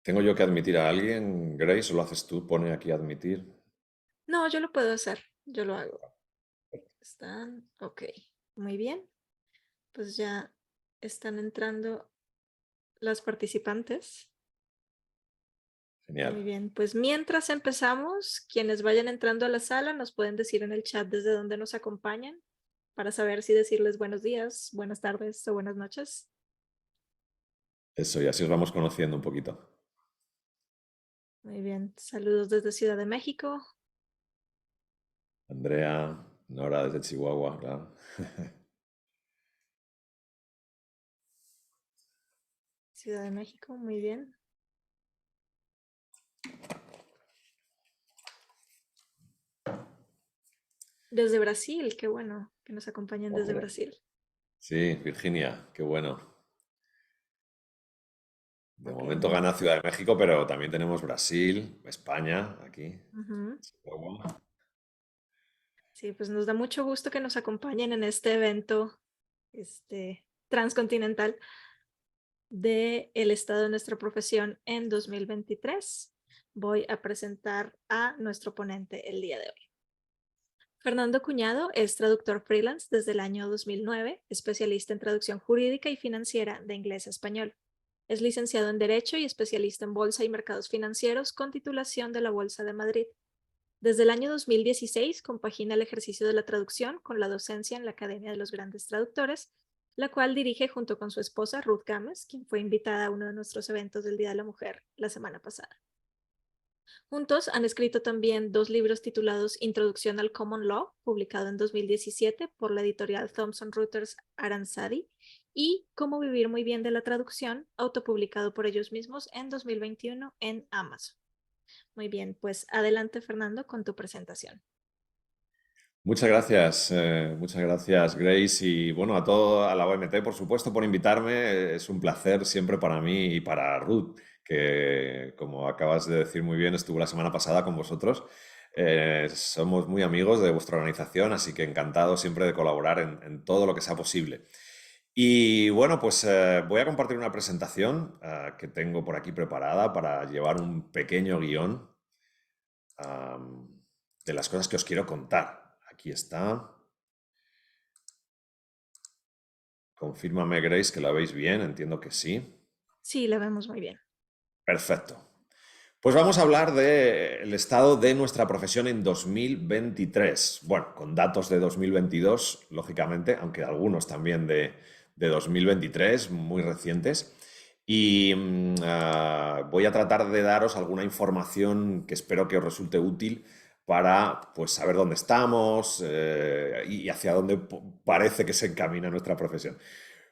¿Tengo yo que admitir a alguien, Grace, o lo haces tú? Pone aquí admitir. No, yo lo puedo hacer, yo lo hago. Están, ok, muy bien. Pues ya están entrando las participantes. Genial. Muy bien, pues mientras empezamos, quienes vayan entrando a la sala nos pueden decir en el chat desde dónde nos acompañan para saber si decirles buenos días, buenas tardes o buenas noches. Eso, y así os vamos conociendo un poquito. Muy bien, saludos desde Ciudad de México. Andrea, Nora desde Chihuahua, claro. Ciudad de México, muy bien. Desde Brasil, qué bueno que nos acompañen desde Hombre. Brasil. Sí, Virginia, qué bueno. De Ok, momento muy gana Ciudad de México, pero también tenemos Brasil, España, aquí. bien. Chihuahua. Sí, pues nos da mucho gusto que nos acompañen en este evento, transcontinental de el estado de nuestra profesión en 2023. Voy a presentar a nuestro ponente el día de hoy. Fernando Cuñado es traductor freelance desde el año 2009, especialista en traducción jurídica y financiera de inglés a español. Es licenciado en Derecho y especialista en Bolsa y Mercados Financieros con titulación de la Bolsa de Madrid. Desde el año 2016 compagina el ejercicio de la traducción con la docencia en la Academia de los Grandes Traductores, la cual dirige junto con su esposa Ruth Gámez, quien fue invitada a uno de nuestros eventos del Día de la Mujer la semana pasada. Juntos han escrito también dos libros titulados Introducción al Common Law, publicado en 2017 por la editorial Thomson Reuters Aranzadi, y Cómo vivir muy bien de la traducción, autopublicado por ellos mismos en 2021 en Amazon. Muy bien, pues adelante Fernando con tu presentación. Muchas gracias Grace y bueno, a todo, a la OMT por supuesto por invitarme, es un placer siempre para mí y para Ruth, que como acabas de decir muy bien, estuvo la semana pasada con vosotros. Somos muy amigos de vuestra organización, así que encantado siempre de colaborar en todo lo que sea posible. Y bueno, pues voy a compartir una presentación que tengo por aquí preparada para llevar un pequeño guión de las cosas que os quiero contar. Aquí está. Confírmame, Grace, que la veis bien. Entiendo que sí. Sí, la vemos muy bien. Perfecto. Pues vamos a hablar del estado de nuestra profesión en 2023. Bueno, con datos de 2022, lógicamente, aunque algunos también de 2023, muy recientes. Y voy a tratar de daros alguna información que espero que os resulte útil para pues, saber dónde estamos y hacia dónde parece que se encamina nuestra profesión.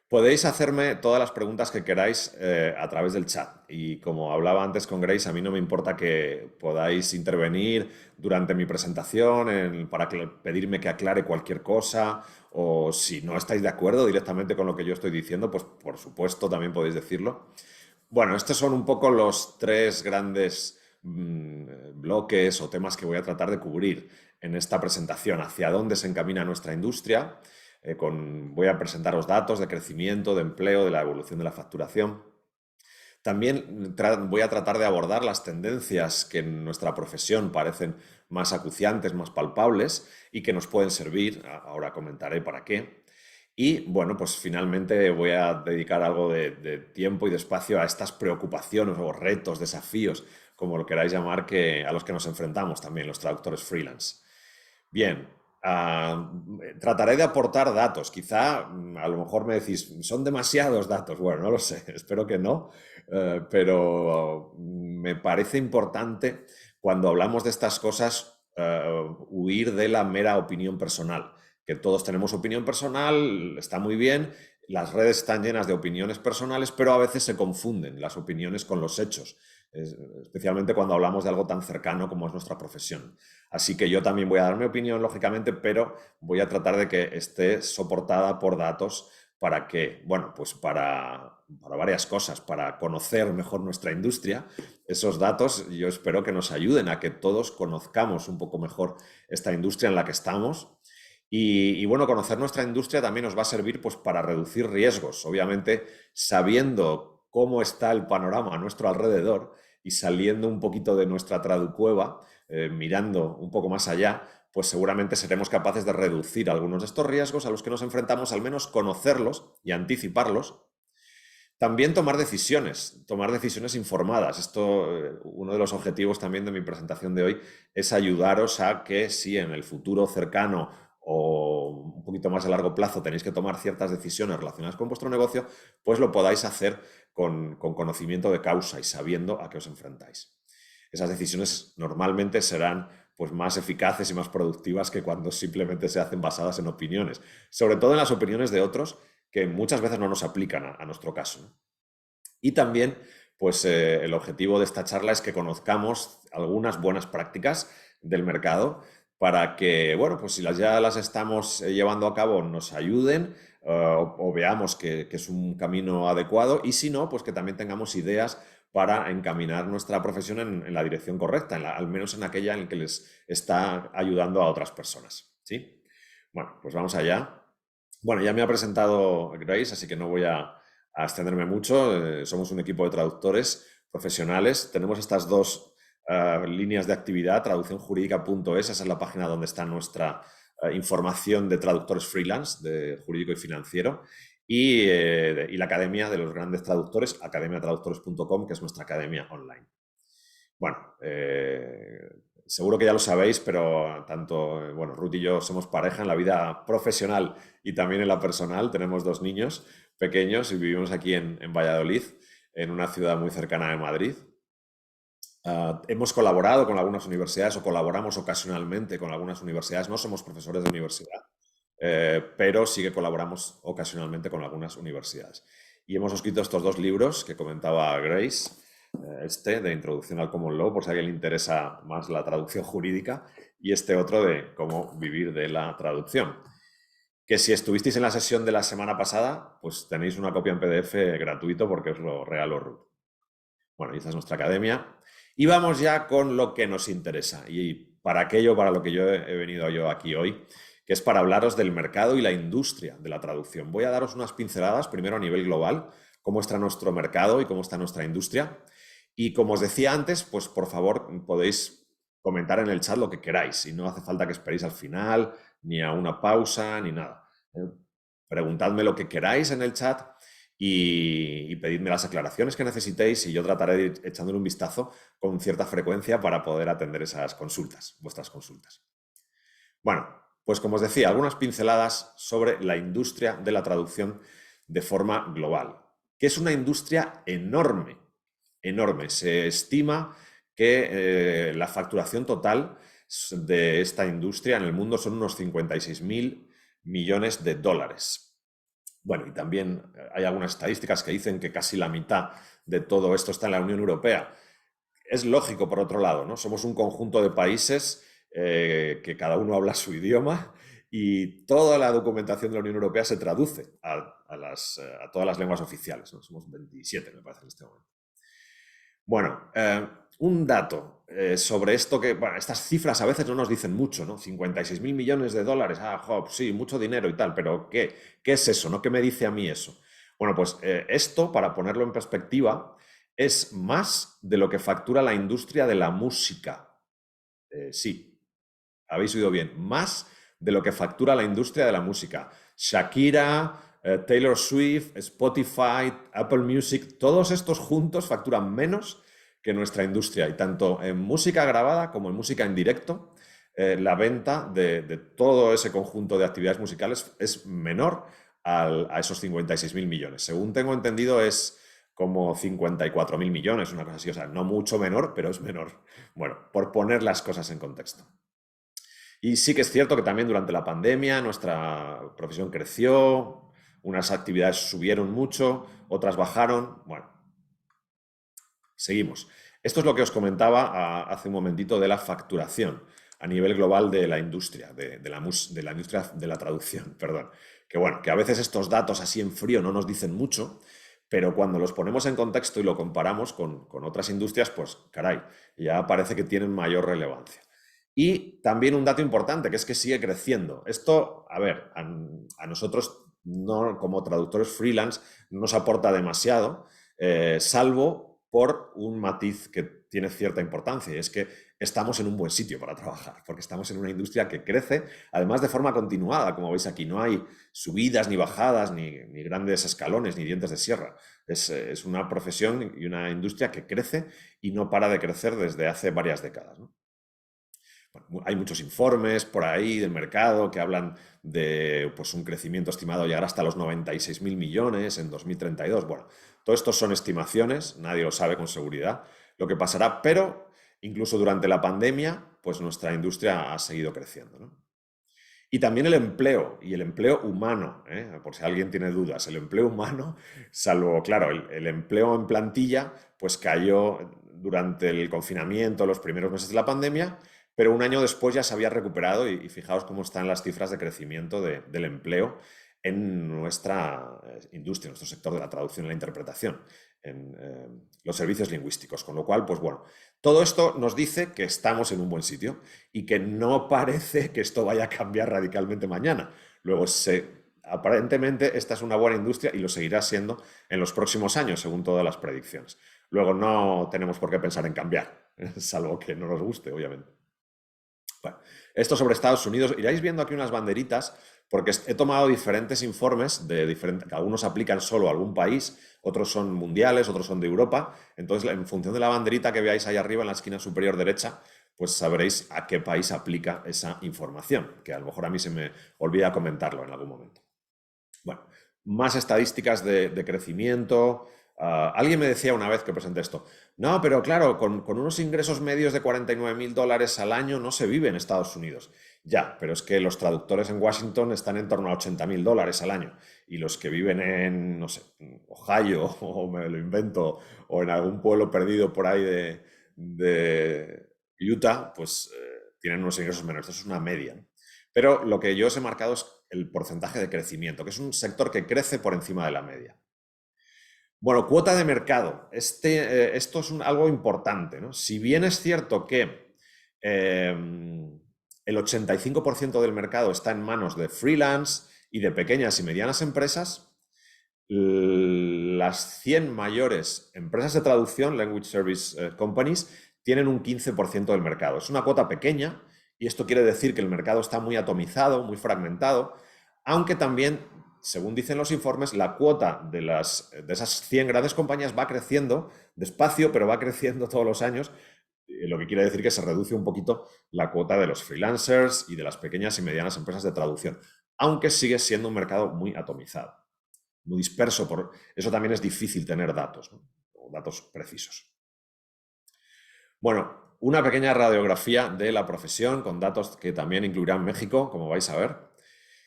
Podéis hacerme todas las preguntas que queráis a través del chat. Y como hablaba antes con Grace, a mí no me importa que podáis intervenir durante mi presentación para pedirme que aclare cualquier cosa o si no estáis de acuerdo directamente con lo que yo estoy diciendo, pues por supuesto también podéis decirlo. Bueno, estos son un poco los tres grandes bloques o temas que voy a tratar de cubrir en esta presentación. Hacia dónde se encamina nuestra industria. Voy a presentaros datos de crecimiento, de empleo, de la evolución de la facturación. También voy a tratar de abordar las tendencias que en nuestra profesión parecen más acuciantes, más palpables y que nos pueden servir. Ahora comentaré para qué. Y bueno, pues finalmente voy a dedicar algo de tiempo y de espacio a estas preocupaciones o retos, desafíos, como lo queráis llamar, a los que nos enfrentamos también los traductores freelance. Bien, trataré de aportar datos. Quizá a lo mejor me decís, son demasiados datos. Bueno, no lo sé, espero que no, pero me parece importante cuando hablamos de estas cosas huir de la mera opinión personal. Que todos tenemos opinión personal, está muy bien, las redes están llenas de opiniones personales, pero a veces se confunden las opiniones con los hechos, especialmente cuando hablamos de algo tan cercano como es nuestra profesión. Así que yo también voy a dar mi opinión, lógicamente, pero voy a tratar de que esté soportada por datos para que, bueno, pues para varias cosas, para conocer mejor nuestra industria. Esos datos yo espero que nos ayuden a que todos conozcamos un poco mejor esta industria en la que estamos. Y bueno, conocer nuestra industria también nos va a servir pues, para reducir riesgos. Obviamente, sabiendo cómo está el panorama a nuestro alrededor y saliendo un poquito de nuestra traducueva, mirando un poco más allá, pues seguramente seremos capaces de reducir algunos de estos riesgos a los que nos enfrentamos, al menos conocerlos y anticiparlos. También tomar decisiones informadas. Esto, uno de los objetivos también de mi presentación de hoy es ayudaros a que si en el futuro cercano o un poquito más a largo plazo tenéis que tomar ciertas decisiones relacionadas con vuestro negocio, pues lo podáis hacer con conocimiento de causa y sabiendo a qué os enfrentáis. Esas decisiones normalmente serán pues, más eficaces y más productivas que cuando simplemente se hacen basadas en opiniones, sobre todo en las opiniones de otros que muchas veces no nos aplican a nuestro caso, ¿no? Y también, pues el objetivo de esta charla es que conozcamos algunas buenas prácticas del mercado para que, bueno, pues si ya las estamos llevando a cabo, nos ayuden o veamos que es un camino adecuado y si no, pues que también tengamos ideas para encaminar nuestra profesión en la dirección correcta, al menos en aquella en la que les está ayudando a otras personas, ¿sí? Bueno, pues vamos allá. Bueno, ya me ha presentado Grace, así que no voy a extenderme mucho. Somos un equipo de traductores profesionales. Tenemos estas dos líneas de actividad, traduccionjurídica.es, esa es la página donde está nuestra información de traductores freelance, de jurídico y financiero, y la Academia de los Grandes Traductores, academiatraductores.com, que es nuestra academia online. Bueno, seguro que ya lo sabéis, pero tanto, bueno, Ruth y yo somos pareja en la vida profesional y también en la personal. Tenemos 2 niños pequeños y vivimos aquí en Valladolid, en una ciudad muy cercana de Madrid. Hemos colaborado con algunas universidades o colaboramos ocasionalmente con algunas universidades. No somos profesores de universidad, pero sí que colaboramos ocasionalmente con algunas universidades. Y hemos escrito estos 2 libros que comentaba Grace, de Introducción al Common Law, por si a alguien le interesa más la traducción jurídica, y este otro de Cómo vivir de la traducción. Que si estuvisteis en la sesión de la semana pasada, pues tenéis una copia en PDF gratuito porque os lo regalo Ruth. Bueno, y esta es nuestra academia. Y vamos ya con lo que nos interesa. Y para aquello, para lo que yo he venido yo aquí hoy, que es para hablaros del mercado y la industria de la traducción. Voy a daros unas pinceladas, primero a nivel global, cómo está nuestro mercado y cómo está nuestra industria. Y como os decía antes, pues por favor podéis comentar en el chat lo que queráis y no hace falta que esperéis al final, ni a una pausa, ni nada. Preguntadme lo que queráis en el chat y pedidme las aclaraciones que necesitéis y yo trataré de ir echándole un vistazo con cierta frecuencia para poder atender esas consultas, vuestras consultas. Bueno, pues como os decía, algunas pinceladas sobre la industria de la traducción de forma global, que es una industria enorme, enorme. Se estima que la facturación total de esta industria en el mundo son unos 56.000 millones de dólares. Bueno, y también hay algunas estadísticas que dicen que casi la mitad de todo esto está en la Unión Europea. Es lógico, por otro lado, ¿no? Somos un conjunto de países que cada uno habla su idioma y toda la documentación de la Unión Europea se traduce a todas las lenguas oficiales, ¿no? Somos 27, me parece, en este momento. Bueno, un dato sobre esto que, bueno, estas cifras a veces no nos dicen mucho, ¿no? 56.000 millones de dólares, sí, mucho dinero y tal, pero ¿qué es eso, no? ¿Qué me dice a mí eso? Bueno, pues esto, para ponerlo en perspectiva, es más de lo que factura la industria de la música. Sí, habéis oído bien, más de lo que factura la industria de la música. Shakira, Taylor Swift, Spotify, Apple Music, todos estos juntos facturan menos que nuestra industria. Y tanto en música grabada como en música en directo, la venta de todo ese conjunto de actividades musicales es menor a esos 56.000 millones. Según tengo entendido, es como 54.000 millones, una cosa así. O sea, no mucho menor, pero es menor. Bueno, por poner las cosas en contexto. Y sí que es cierto que también durante la pandemia nuestra profesión creció, unas actividades subieron mucho, otras bajaron. Bueno, seguimos. Esto es lo que os comentaba hace un momentito de la facturación a nivel global de la industria, de la industria de la traducción, perdón. Que bueno, que a veces estos datos así en frío no nos dicen mucho, pero cuando los ponemos en contexto y lo comparamos con otras industrias, pues caray, ya parece que tienen mayor relevancia. Y también un dato importante, que es que sigue creciendo. Esto, a ver, a nosotros no, como traductores freelance no nos aporta demasiado, salvo por un matiz que tiene cierta importancia, y es que estamos en un buen sitio para trabajar, porque estamos en una industria que crece, además de forma continuada, como veis aquí, no hay subidas ni bajadas, ni grandes escalones, ni dientes de sierra. Es una profesión y una industria que crece y no para de crecer desde hace varias décadas, ¿no? Bueno, hay muchos informes por ahí del mercado que hablan de pues, un crecimiento estimado llegar hasta los 96.000 millones en 2032. Bueno, todo esto son estimaciones, nadie lo sabe con seguridad lo que pasará, pero incluso durante la pandemia, pues nuestra industria ha seguido creciendo, ¿no? Y también el empleo, y el empleo humano, por si alguien tiene dudas, el empleo humano, salvo, claro, el empleo en plantilla, pues cayó durante el confinamiento, los primeros meses de la pandemia, pero un año después ya se había recuperado y fijaos cómo están las cifras de crecimiento del empleo en nuestra industria, en nuestro sector de la traducción y la interpretación, en los servicios lingüísticos. Con lo cual, pues bueno, todo esto nos dice que estamos en un buen sitio y que no parece que esto vaya a cambiar radicalmente mañana. Luego, aparentemente, esta es una buena industria y lo seguirá siendo en los próximos años, según todas las predicciones. Luego, no tenemos por qué pensar en cambiar, salvo que no nos guste, obviamente. Bueno, esto sobre Estados Unidos. Iráis viendo aquí unas banderitas, porque he tomado diferentes informes, que algunos aplican solo a algún país, otros son mundiales, otros son de Europa. Entonces, en función de la banderita que veáis ahí arriba en la esquina superior derecha, pues sabréis a qué país aplica esa información, que a lo mejor a mí se me olvida comentarlo en algún momento. Bueno, más estadísticas de crecimiento. Alguien me decía una vez que presenté esto, no, pero claro, con unos ingresos medios de 49.000 dólares al año no se vive en Estados Unidos. Ya, pero es que los traductores en Washington están en torno a 80.000 dólares al año y los que viven en, no sé, Ohio o me lo invento, o en algún pueblo perdido por ahí de Utah, pues tienen unos ingresos menores. Eso es una media, ¿no? Pero lo que yo os he marcado es el porcentaje de crecimiento, que es un sector que crece por encima de la media. Bueno, cuota de mercado. Esto es algo importante, ¿no? Si bien es cierto que el 85% del mercado está en manos de freelance y de pequeñas y medianas empresas, las 100 mayores empresas de traducción, Language Service Companies, tienen un 15% del mercado. Es una cuota pequeña y esto quiere decir que el mercado está muy atomizado, muy fragmentado, aunque también, según dicen los informes, la cuota de esas 100 grandes compañías va creciendo despacio, pero va creciendo todos los años, lo que quiere decir que se reduce un poquito la cuota de los freelancers y de las pequeñas y medianas empresas de traducción, aunque sigue siendo un mercado muy atomizado, muy disperso. Por eso también es difícil tener datos, ¿no? O datos precisos. Bueno, una pequeña radiografía de la profesión con datos que también incluirán México, como vais a ver.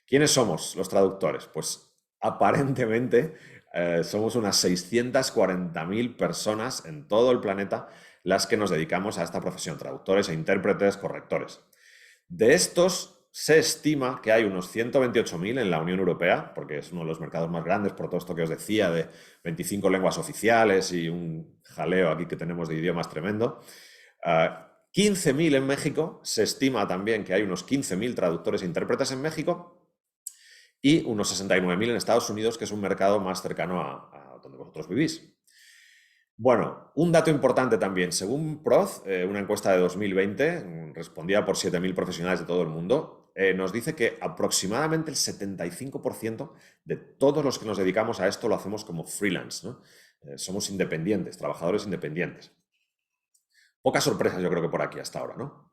¿Quiénes somos los traductores? Pues aparentemente somos unas 640.000 personas en todo el planeta las que nos dedicamos a esta profesión, traductores e intérpretes, correctores. De estos se estima que hay unos 128.000 en la Unión Europea, porque es uno de los mercados más grandes por todo esto que os decía de 25 lenguas oficiales y un jaleo aquí que tenemos de idiomas tremendo. 15.000 en México, se estima también que hay unos 15.000 traductores e intérpretes en México, y unos 69.000 en Estados Unidos, que es un mercado más cercano a donde vosotros vivís. Bueno, un dato importante también. Según Proz, una encuesta de 2020, respondida por 7.000 profesionales de todo el mundo, nos dice que aproximadamente el 75% de todos los que nos dedicamos a esto lo hacemos como freelance, ¿no? Somos independientes, trabajadores independientes. Pocas sorpresas yo creo que por aquí hasta ahora, ¿no?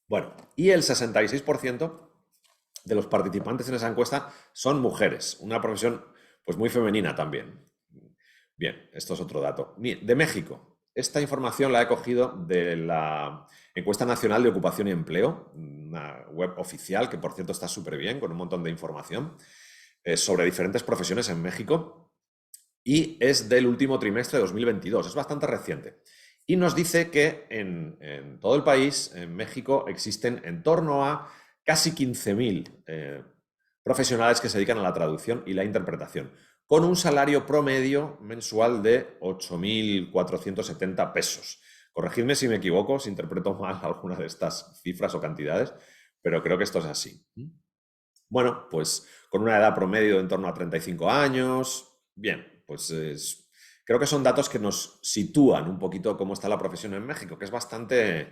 Bueno, y el 66% de los participantes en esa encuesta son mujeres, una profesión pues muy femenina también. Bien, esto es otro dato. De México, esta información la he cogido de la Encuesta Nacional de Ocupación y Empleo, una web oficial que por cierto está súper bien, con un montón de información sobre diferentes profesiones en México, y es del último trimestre de 2022, es bastante reciente. Y nos dice que en todo el país, en México, existen en torno a casi 15.000 profesionales que se dedican a la traducción y la interpretación, con un salario promedio mensual de 8.470 pesos. Corregidme si me equivoco, si interpreto mal alguna de estas cifras o cantidades, pero creo que esto es así. Bueno, pues con una edad promedio de en torno a 35 años. Bien, pues creo que son datos que nos sitúan un poquito cómo está la profesión en México, que es bastante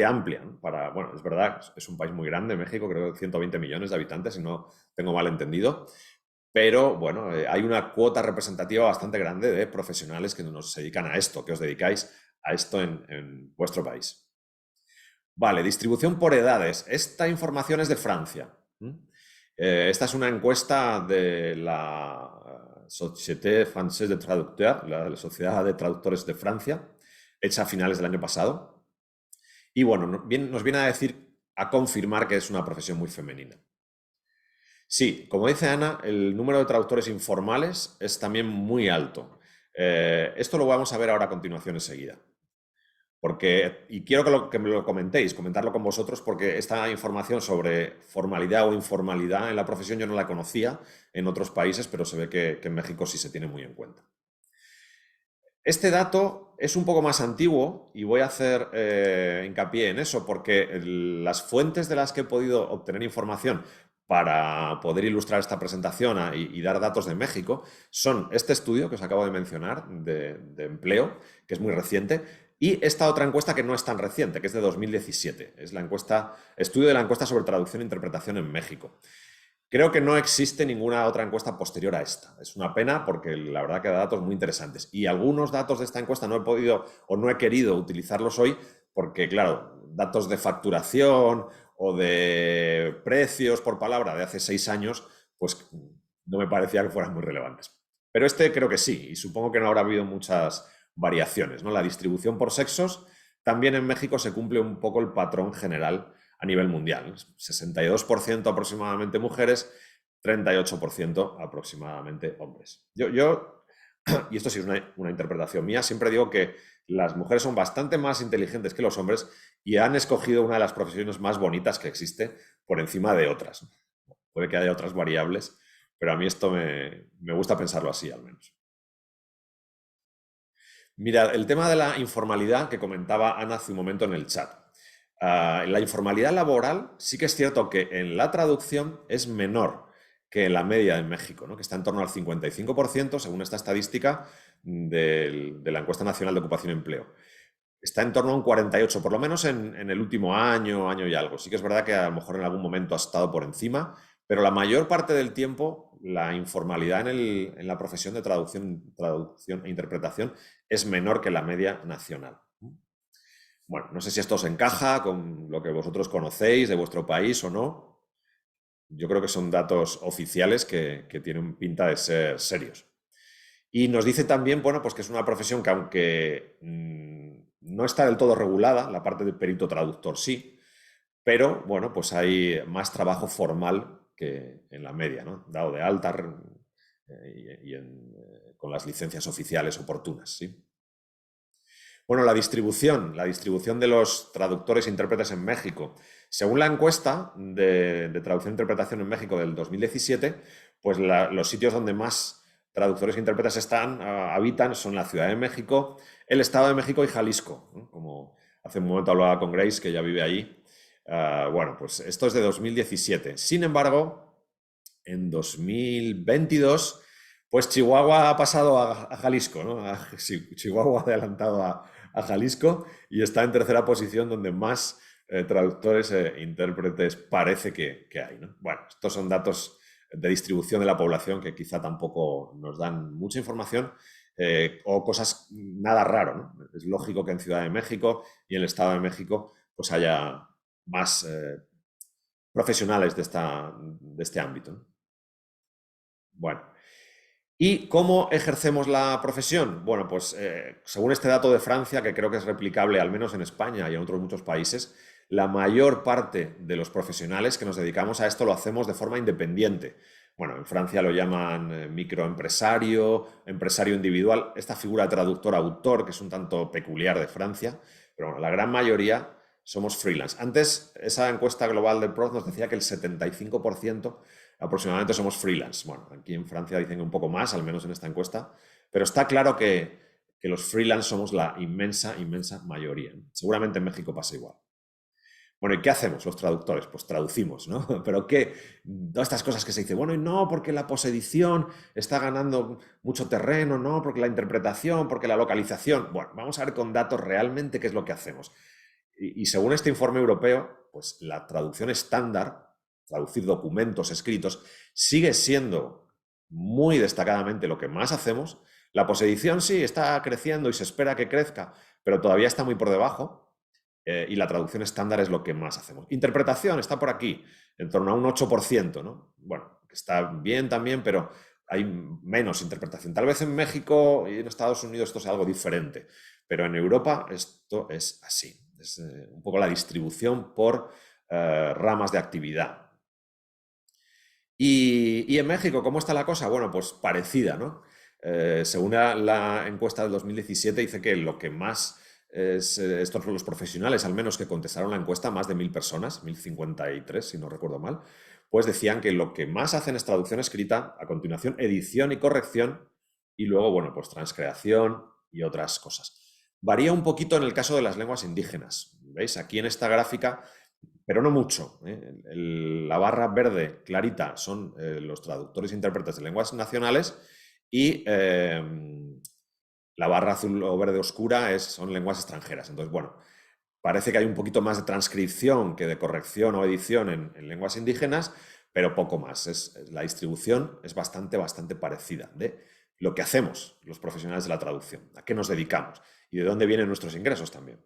amplia, ¿no? Bueno, es verdad, es un país muy grande, México, creo que 120 millones de habitantes, si no tengo mal entendido. Pero bueno, hay una cuota representativa bastante grande de profesionales que nos dedican a esto, que os dedicáis a esto en vuestro país. Vale, distribución por edades. Esta información es de Francia. Esta es una encuesta de la Société Française de Traducteurs, la Sociedad de Traductores de Francia, hecha a finales del año pasado. Y bueno, nos viene a decir, a confirmar que es una profesión muy femenina. Sí, como dice Ana, el número de traductores informales es también muy alto. Esto lo vamos a ver ahora a continuación enseguida. Y quiero que me lo comentéis, comentarlo con vosotros, porque esta información sobre formalidad o informalidad en la profesión yo no la conocía en otros países, pero se ve que en México sí se tiene muy en cuenta. Este dato es un poco más antiguo y voy a hacer hincapié en eso porque las fuentes de las que he podido obtener información para poder ilustrar esta presentación y dar datos de México son este estudio que os acabo de mencionar de empleo, que es muy reciente, y esta otra encuesta que no es tan reciente, que es de 2017. Es estudio de la encuesta sobre traducción e interpretación en México. Creo que no existe ninguna otra encuesta posterior a esta. Es una pena porque la verdad que da datos muy interesantes. Y algunos datos de esta encuesta no he podido o no he querido utilizarlos hoy porque, claro, datos de facturación o de precios por palabra de hace 6 años, pues no me parecía que fueran muy relevantes. Pero este creo que sí, y supongo que no habrá habido muchas variaciones, ¿no? La distribución por sexos, también en México se cumple un poco el patrón general a nivel mundial. 62% aproximadamente mujeres, 38% aproximadamente hombres. Y esto sí es una interpretación mía, siempre digo que las mujeres son bastante más inteligentes que los hombres y han escogido una de las profesiones más bonitas que existe por encima de otras. Puede que haya otras variables, pero a mí esto me gusta pensarlo así al menos. Mira, el tema de la informalidad que comentaba Ana hace un momento en el chat. La informalidad laboral sí que es cierto que en la traducción es menor que en la media en México, ¿no? Que está en torno al 55%, según esta estadística de la Encuesta Nacional de Ocupación y Empleo. Está en torno a un 48%, por lo menos en el último año y algo. Sí que es verdad que a lo mejor en algún momento ha estado por encima, pero la mayor parte del tiempo la informalidad en la profesión de traducción e interpretación es menor que la media nacional. Bueno, no sé si esto os encaja con lo que vosotros conocéis de vuestro país o no. Yo creo que son datos oficiales que tienen pinta de ser serios. Y nos dice también, bueno, pues que es una profesión que aunque no está del todo regulada, la parte de perito traductor sí, pero bueno, pues hay más trabajo formal que en la media, ¿no? Dado de alta con las licencias oficiales oportunas, ¿sí? Bueno, la distribución de los traductores e intérpretes en México. Según la encuesta de traducción e interpretación en México del 2017, pues los sitios donde más traductores e intérpretes habitan son la Ciudad de México, el Estado de México y Jalisco, ¿no? Como hace un momento hablaba con Grace, que ya vive allí. Bueno, pues esto es de 2017. Sin embargo, en 2022, pues Chihuahua ha pasado a Jalisco, ¿no? Chihuahua ha adelantado a Jalisco y está en tercera posición donde más traductores e intérpretes parece que hay, ¿no? Bueno, estos son datos de distribución de la población que quizá tampoco nos dan mucha información o cosas nada raro, ¿no? Es lógico que en Ciudad de México y en el Estado de México pues haya más profesionales de este ámbito, ¿no? Bueno, ¿y cómo ejercemos la profesión? Bueno, pues según este dato de Francia, que creo que es replicable al menos en España y en otros muchos países, la mayor parte de los profesionales que nos dedicamos a esto lo hacemos de forma independiente. Bueno, en Francia lo llaman microempresario, empresario individual, esta figura traductor-autor que es un tanto peculiar de Francia, pero bueno, la gran mayoría somos freelance. Antes, esa encuesta global de PROD nos decía que el 75% aproximadamente somos freelance. Bueno, aquí en Francia dicen un poco más, al menos en esta encuesta, pero está claro que los freelance somos la inmensa mayoría, ¿no? Seguramente en México pasa igual. Bueno, ¿y qué hacemos los traductores? Pues traducimos, ¿no? Pero ¿qué? Todas estas cosas que se dicen, bueno, y no, porque la posedición está ganando mucho terreno, no, porque la interpretación, porque la localización. Bueno, vamos a ver con datos realmente qué es lo que hacemos. Y según este informe europeo, pues la traducción estándar, traducir documentos escritos, sigue siendo muy destacadamente lo que más hacemos. La posedición sí está creciendo y se espera que crezca, pero todavía está muy por debajo. Y la traducción estándar es lo que más hacemos. Interpretación está por aquí, en torno a un 8%, ¿no? Bueno, que está bien también, pero hay menos interpretación. Tal vez en México y en Estados Unidos esto es algo diferente, pero en Europa esto es así. Es un poco la distribución por ramas de actividad. Y en México, ¿cómo está la cosa? Bueno, pues parecida, ¿no? Según la encuesta del 2017, dice que lo que más estos son los profesionales, al menos que contestaron la encuesta, más de 1000 personas, 1053, si no recuerdo mal, pues decían que lo que más hacen es traducción escrita, a continuación edición y corrección, y luego, bueno, pues transcreación y otras cosas. Varía un poquito en el caso de las lenguas indígenas. ¿Veis? Aquí en esta gráfica, pero no mucho. La barra verde clarita son los traductores e intérpretes de lenguas nacionales y la barra azul o verde oscura son lenguas extranjeras. Entonces, bueno, parece que hay un poquito más de transcripción que de corrección o edición en lenguas indígenas, pero poco más. La distribución es bastante parecida de lo que hacemos los profesionales de la traducción, a qué nos dedicamos y de dónde vienen nuestros ingresos también.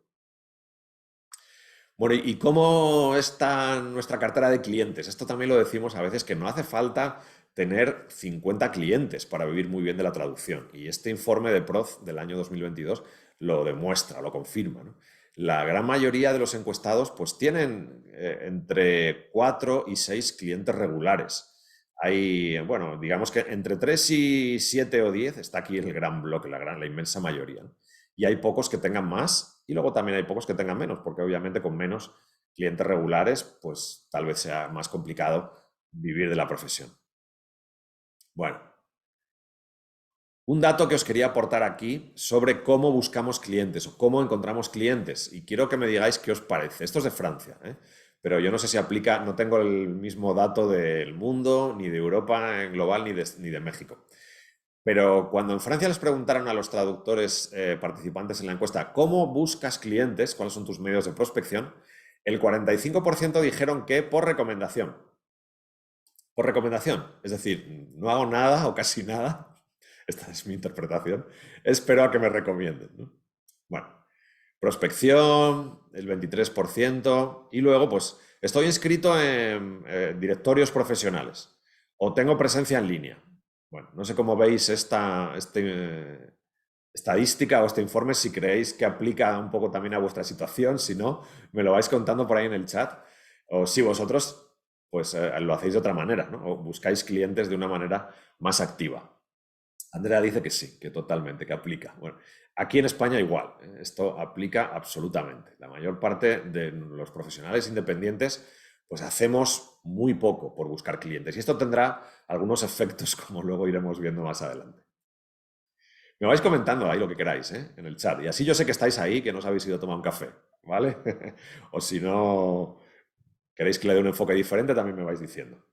Bueno, ¿y cómo está nuestra cartera de clientes? Esto también lo decimos a veces, que no hace falta tener 50 clientes para vivir muy bien de la traducción. Y este informe de PROZ del año 2022 lo demuestra, lo confirma, ¿no? La gran mayoría de los encuestados pues tienen entre 4 y 6 clientes regulares. Hay, bueno, digamos que entre 3 y 7 o 10 está aquí el gran bloque, la inmensa mayoría, ¿no? Y hay pocos que tengan más y luego también hay pocos que tengan menos, porque obviamente con menos clientes regulares, pues tal vez sea más complicado vivir de la profesión. Bueno, un dato que os quería aportar aquí sobre cómo buscamos clientes o cómo encontramos clientes, y quiero que me digáis qué os parece. Esto es de Francia, ¿eh? Pero yo no sé si aplica, no tengo el mismo dato del mundo, ni de Europa en global, ni de México. Pero cuando en Francia les preguntaron a los traductores participantes en la encuesta cómo buscas clientes, cuáles son tus medios de prospección, el 45% dijeron que por recomendación. Por recomendación, es decir, no hago nada o casi nada, esta es mi interpretación, espero a que me recomienden, ¿no? Bueno, prospección, el 23%, y luego pues estoy inscrito en directorios profesionales o tengo presencia en línea. Bueno, no sé cómo veis esta estadística o este informe, si creéis que aplica un poco también a vuestra situación, si no, me lo vais contando por ahí en el chat, o si vosotros pues lo hacéis de otra manera, ¿no? O buscáis clientes de una manera más activa. Andrea dice que sí, que totalmente, que aplica. Bueno, aquí en España igual, esto aplica absolutamente. La mayor parte de los profesionales independientes pues hacemos muy poco por buscar clientes y esto tendrá algunos efectos como luego iremos viendo más adelante. Me vais comentando ahí lo que queráis, en el chat, y así yo sé que estáis ahí, que no os habéis ido a tomar un café, ¿vale? O si no queréis que le dé un enfoque diferente, también me vais diciendo.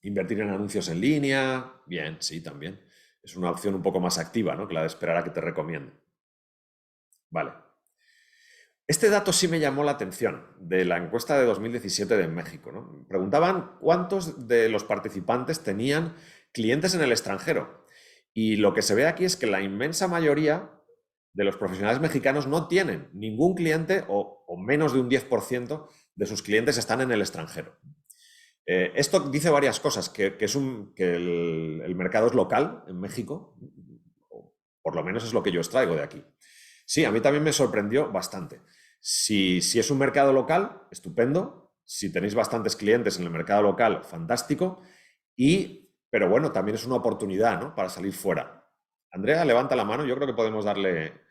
Invertir en anuncios en línea, bien, sí, también. Es una opción un poco más activa, ¿no? Que la de esperar a que te recomienden. Vale. Este dato sí me llamó la atención de la encuesta de 2017 de México, ¿no? Preguntaban cuántos de los participantes tenían clientes en el extranjero. Y lo que se ve aquí es que la inmensa mayoría de los profesionales mexicanos no tienen ningún cliente o menos de un 10% de sus clientes están en el extranjero. Esto dice varias cosas, que el mercado es local en México, o por lo menos es lo que yo extraigo de aquí. Sí, a mí también me sorprendió bastante. Si es un mercado local, estupendo. Si tenéis bastantes clientes en el mercado local, fantástico. Pero bueno, también es una oportunidad, ¿no? Para salir fuera. Andrea, levanta la mano. Yo creo que podemos darle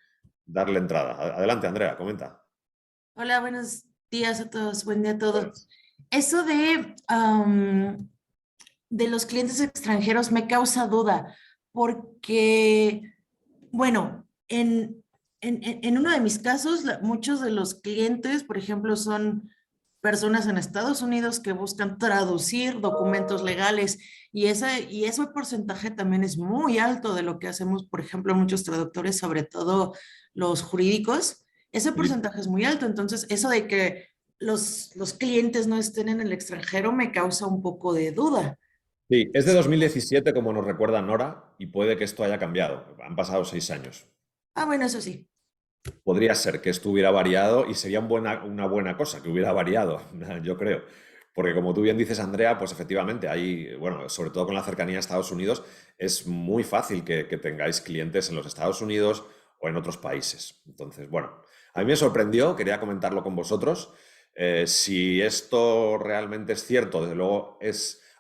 entrada. Adelante, Andrea, comenta. Hola, buenos días a todos, buen día a todos. Pues, Eso de los clientes extranjeros me causa duda, porque, bueno, en uno de mis casos, muchos de los clientes, por ejemplo, son personas en Estados Unidos que buscan traducir documentos legales y ese porcentaje también es muy alto de lo que hacemos, por ejemplo, muchos traductores, sobre todo los jurídicos. Ese Sí. porcentaje es muy alto, entonces eso de que los clientes no estén en el extranjero me causa un poco de duda. Sí, es de 2017, como nos recuerda Nora, y puede que esto haya cambiado. Han pasado 6 años. Ah, bueno, eso sí. Podría ser que esto hubiera variado y sería una buena cosa que hubiera variado, yo creo. Porque como tú bien dices, Andrea, pues efectivamente, hay, bueno, sobre todo con la cercanía a Estados Unidos, es muy fácil que tengáis clientes en los Estados Unidos o en otros países. Entonces, bueno, a mí me sorprendió, quería comentarlo con vosotros. Si esto realmente es cierto, desde luego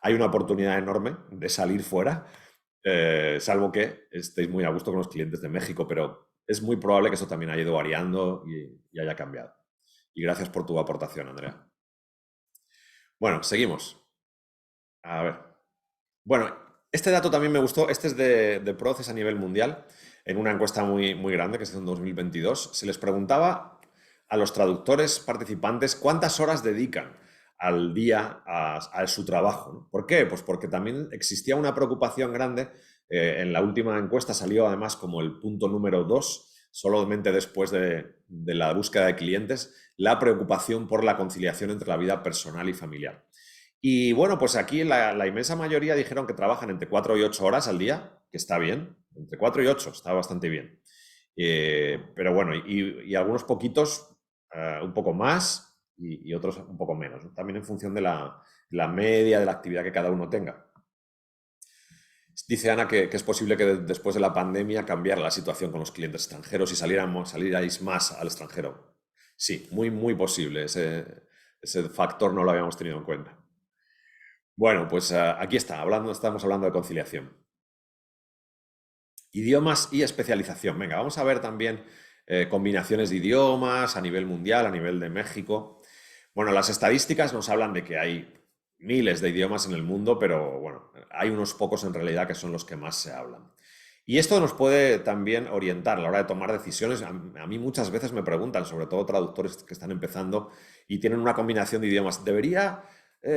hay una oportunidad enorme de salir fuera, salvo que estéis muy a gusto con los clientes de México, pero es muy probable que eso también haya ido variando y haya cambiado. Y gracias por tu aportación, Andrea. Bueno, seguimos. A ver. Bueno, este dato también me gustó. Este es de Proces a nivel mundial. En una encuesta muy grande que se hizo en 2022, se les preguntaba a los traductores participantes cuántas horas dedican al día a su trabajo, ¿no? ¿Por qué? Pues porque también existía una preocupación grande. En la última encuesta salió además como el punto número 2, solamente después de la búsqueda de clientes, la preocupación por la conciliación entre la vida personal y familiar. Y bueno, pues aquí la inmensa mayoría dijeron que trabajan entre 4 y 8 horas al día, que está bien, entre 4 y 8 está bastante bien. Pero bueno, y algunos poquitos un poco más y otros un poco menos, ¿no? También en función de la media de la actividad que cada uno tenga. Dice Ana que es posible que después de la pandemia cambiara la situación con los clientes extranjeros y salierais más al extranjero. Sí, muy posible. Ese factor no lo habíamos tenido en cuenta. Bueno, pues aquí estamos hablando de conciliación. Idiomas y especialización. Venga, vamos a ver también combinaciones de idiomas a nivel mundial, a nivel de México. Bueno, las estadísticas nos hablan de que hay miles de idiomas en el mundo, pero bueno, hay unos pocos en realidad que son los que más se hablan. Y esto nos puede también orientar a la hora de tomar decisiones. A mí muchas veces me preguntan, sobre todo traductores que están empezando y tienen una combinación de idiomas. ¿Debería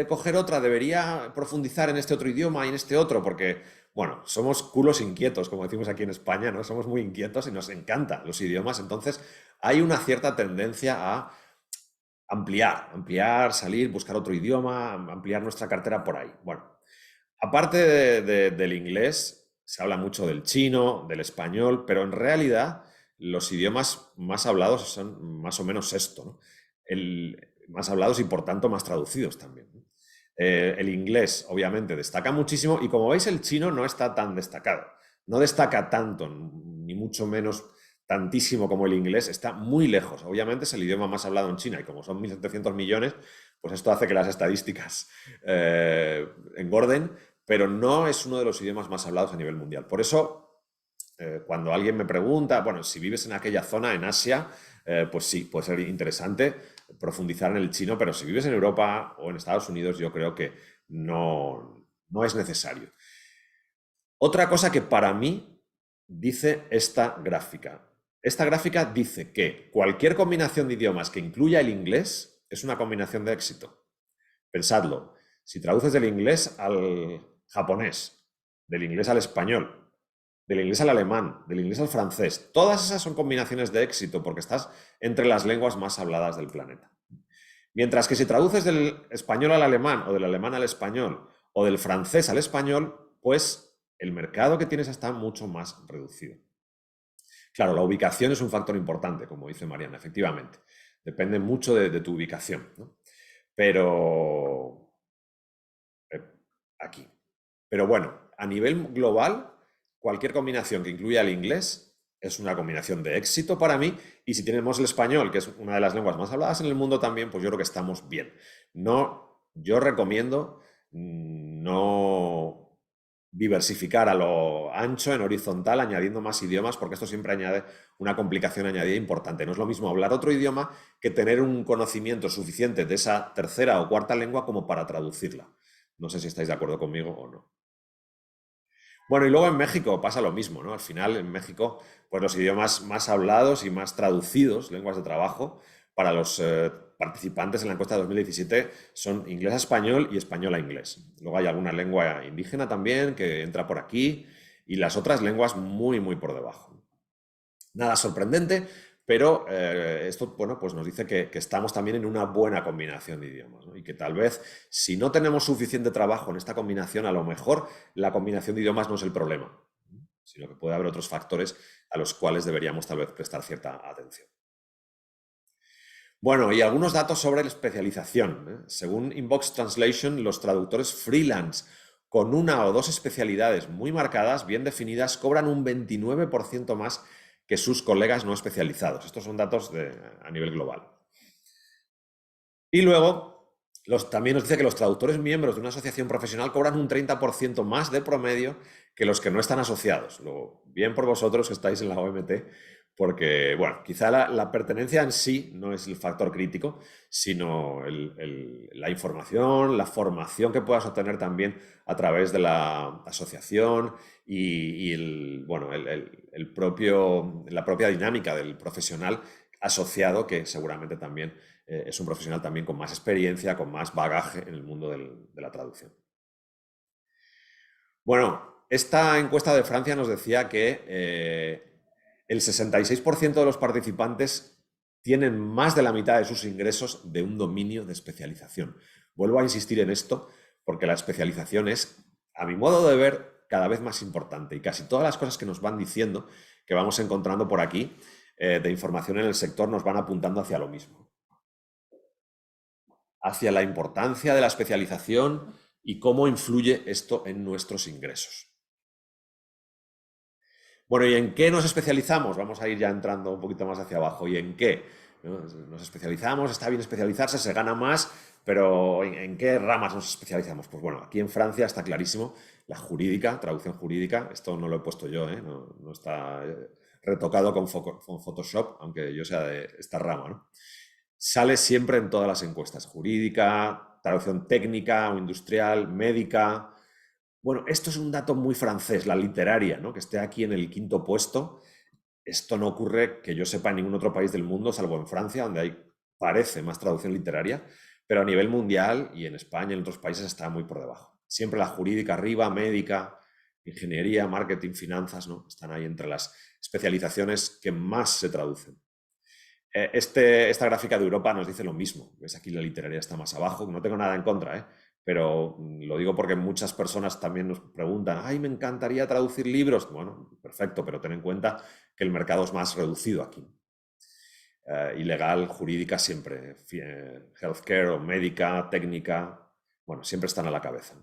coger otra? ¿Debería profundizar en este otro idioma y en este otro? Porque, bueno, somos culos inquietos, como decimos aquí en España, ¿no? Somos muy inquietos y nos encantan los idiomas. Entonces, hay una cierta tendencia a ampliar, salir, buscar otro idioma, ampliar nuestra cartera por ahí. Bueno, aparte del inglés, se habla mucho del chino, del español, pero en realidad los idiomas más hablados son más o menos esto, ¿no? Más hablados y por tanto más traducidos también, ¿no? El inglés, obviamente, destaca muchísimo y como veis el chino no está tan destacado. No destaca tanto, ni mucho menos tantísimo como el inglés, está muy lejos. Obviamente es el idioma más hablado en China y como son 1.700 millones, pues esto hace que las estadísticas engorden, pero no es uno de los idiomas más hablados a nivel mundial. Por eso, cuando alguien me pregunta, bueno, si vives en aquella zona, en Asia, pues sí, puede ser interesante profundizar en el chino, pero si vives en Europa o en Estados Unidos, yo creo que no es necesario. Otra cosa que para mí dice esta gráfica. Esta gráfica dice que cualquier combinación de idiomas que incluya el inglés es una combinación de éxito. Pensadlo. Si traduces del inglés al japonés, del inglés al español, del inglés al alemán, del inglés al francés, todas esas son combinaciones de éxito porque estás entre las lenguas más habladas del planeta. Mientras que si traduces del español al alemán o del alemán al español o del francés al español, pues el mercado que tienes está mucho más reducido. Claro, la ubicación es un factor importante, como dice Mariana, efectivamente. Depende mucho de tu ubicación, ¿no? Pero aquí. Pero bueno, a nivel global, cualquier combinación que incluya el inglés es una combinación de éxito para mí. Y si tenemos el español, que es una de las lenguas más habladas en el mundo también, pues yo creo que estamos bien. No, yo recomiendo no diversificar a lo ancho, en horizontal, añadiendo más idiomas, porque esto siempre añade una complicación añadida importante. No es lo mismo hablar otro idioma que tener un conocimiento suficiente de esa tercera o cuarta lengua como para traducirla. No sé si estáis de acuerdo conmigo o no. Bueno, y luego en México pasa lo mismo, ¿no? Al final, en México, pues los idiomas más hablados y más traducidos, lenguas de trabajo, para los participantes en la encuesta de 2017 son inglés a español y español a inglés. Luego hay alguna lengua indígena también que entra por aquí y las otras lenguas muy, muy por debajo. Nada sorprendente, pero esto, bueno, pues nos dice que estamos también en una buena combinación de idiomas, ¿no? Y que tal vez, si no tenemos suficiente trabajo en esta combinación, a lo mejor la combinación de idiomas no es el problema, sino que puede haber otros factores a los cuales deberíamos tal vez prestar cierta atención. Bueno, y algunos datos sobre la especialización, ¿eh? Según Inbox Translation, los traductores freelance con una o dos especialidades muy marcadas, bien definidas, cobran un 29% más que sus colegas no especializados. Estos son datos a nivel global. Y luego, también nos dice que los traductores miembros de una asociación profesional cobran un 30% más de promedio que los que no están asociados. Luego, bien por vosotros que estáis en la OMT, porque, bueno, quizá la pertenencia en sí no es el factor crítico, sino la información, la formación que puedas obtener también a través de la asociación y la propia dinámica del profesional asociado, que seguramente también es un profesional también con más experiencia, con más bagaje en el mundo de la traducción. Bueno, esta encuesta de Francia nos decía que el 66% de los participantes tienen más de la mitad de sus ingresos de un dominio de especialización. Vuelvo a insistir en esto porque la especialización es, a mi modo de ver, cada vez más importante y casi todas las cosas que nos van diciendo, que vamos encontrando por aquí, de información en el sector, nos van apuntando hacia lo mismo. Hacia la importancia de la especialización y cómo influye esto en nuestros ingresos. Bueno, ¿y en qué nos especializamos? Vamos a ir ya entrando un poquito más hacia abajo. ¿Y en qué? ¿No? Nos especializamos, está bien especializarse, se gana más, pero ¿en qué ramas nos especializamos? Pues bueno, aquí en Francia está clarísimo, la jurídica, traducción jurídica, esto no lo he puesto yo, no está retocado con Photoshop, aunque yo sea de esta rama, ¿no? Sale siempre en todas las encuestas, jurídica, traducción técnica o industrial, médica. Bueno, esto es un dato muy francés, la literaria, ¿no? Que esté aquí en el 5.º puesto. Esto no ocurre, que yo sepa, en ningún otro país del mundo, salvo en Francia, donde parece más traducción literaria, pero a nivel mundial y en España y en otros países está muy por debajo. Siempre la jurídica arriba, médica, ingeniería, marketing, finanzas, ¿no? Están ahí entre las especializaciones que más se traducen. Esta gráfica de Europa nos dice lo mismo. ¿Ves? Aquí la literaria está más abajo. No tengo nada en contra, pero lo digo porque muchas personas también nos preguntan, ¡ay, me encantaría traducir libros! Bueno, perfecto, pero ten en cuenta que el mercado es más reducido aquí. Y legal, jurídica siempre, healthcare o médica, técnica, bueno, siempre están a la cabeza.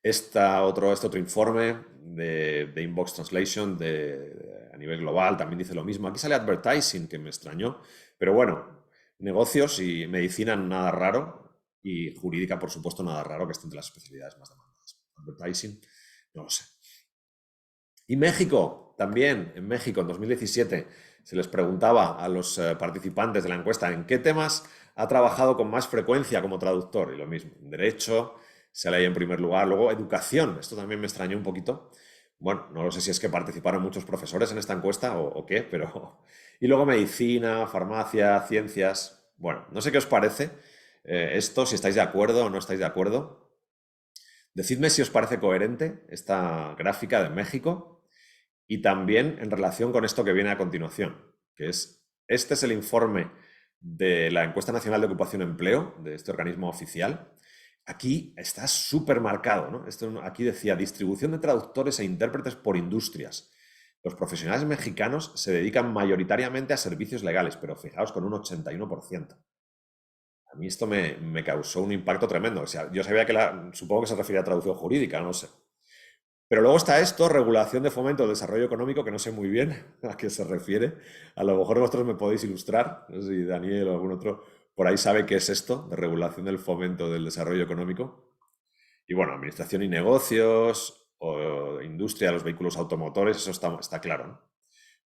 Este otro informe de Inbox Translation a nivel global también dice lo mismo. Aquí sale advertising, que me extrañó, pero bueno, negocios y medicina nada raro y jurídica, por supuesto, nada raro, que esté entre las especialidades más demandadas. Advertising, no lo sé. Y México, también, en México, en 2017, se les preguntaba a los participantes de la encuesta en qué temas ha trabajado con más frecuencia como traductor, y lo mismo, derecho, sale ahí en primer lugar. Luego, educación, esto también me extrañó un poquito. Bueno, no lo sé si es que participaron muchos profesores en esta encuesta o qué, pero... Y luego medicina, farmacia, ciencias... Bueno, no sé qué os parece esto, si estáis de acuerdo o no estáis de acuerdo. Decidme si os parece coherente esta gráfica de México y también en relación con esto que viene a continuación, que este es el informe de la Encuesta Nacional de Ocupación y Empleo, de este organismo oficial. Aquí está súper marcado, ¿no? Aquí decía distribución de traductores e intérpretes por industrias. Los profesionales mexicanos se dedican mayoritariamente a servicios legales, pero fijaos, con un 81%. A mí esto me causó un impacto tremendo. O sea, yo sabía que supongo que se refiere a traducción jurídica, no sé. Pero luego está esto, regulación de fomento del desarrollo económico, que no sé muy bien a qué se refiere. A lo mejor vosotros me podéis ilustrar, no sé si Daniel o algún otro por ahí sabe qué es esto, de regulación del fomento del desarrollo económico. Y bueno, administración y negocios, o industria, los vehículos automotores, eso está claro, ¿no?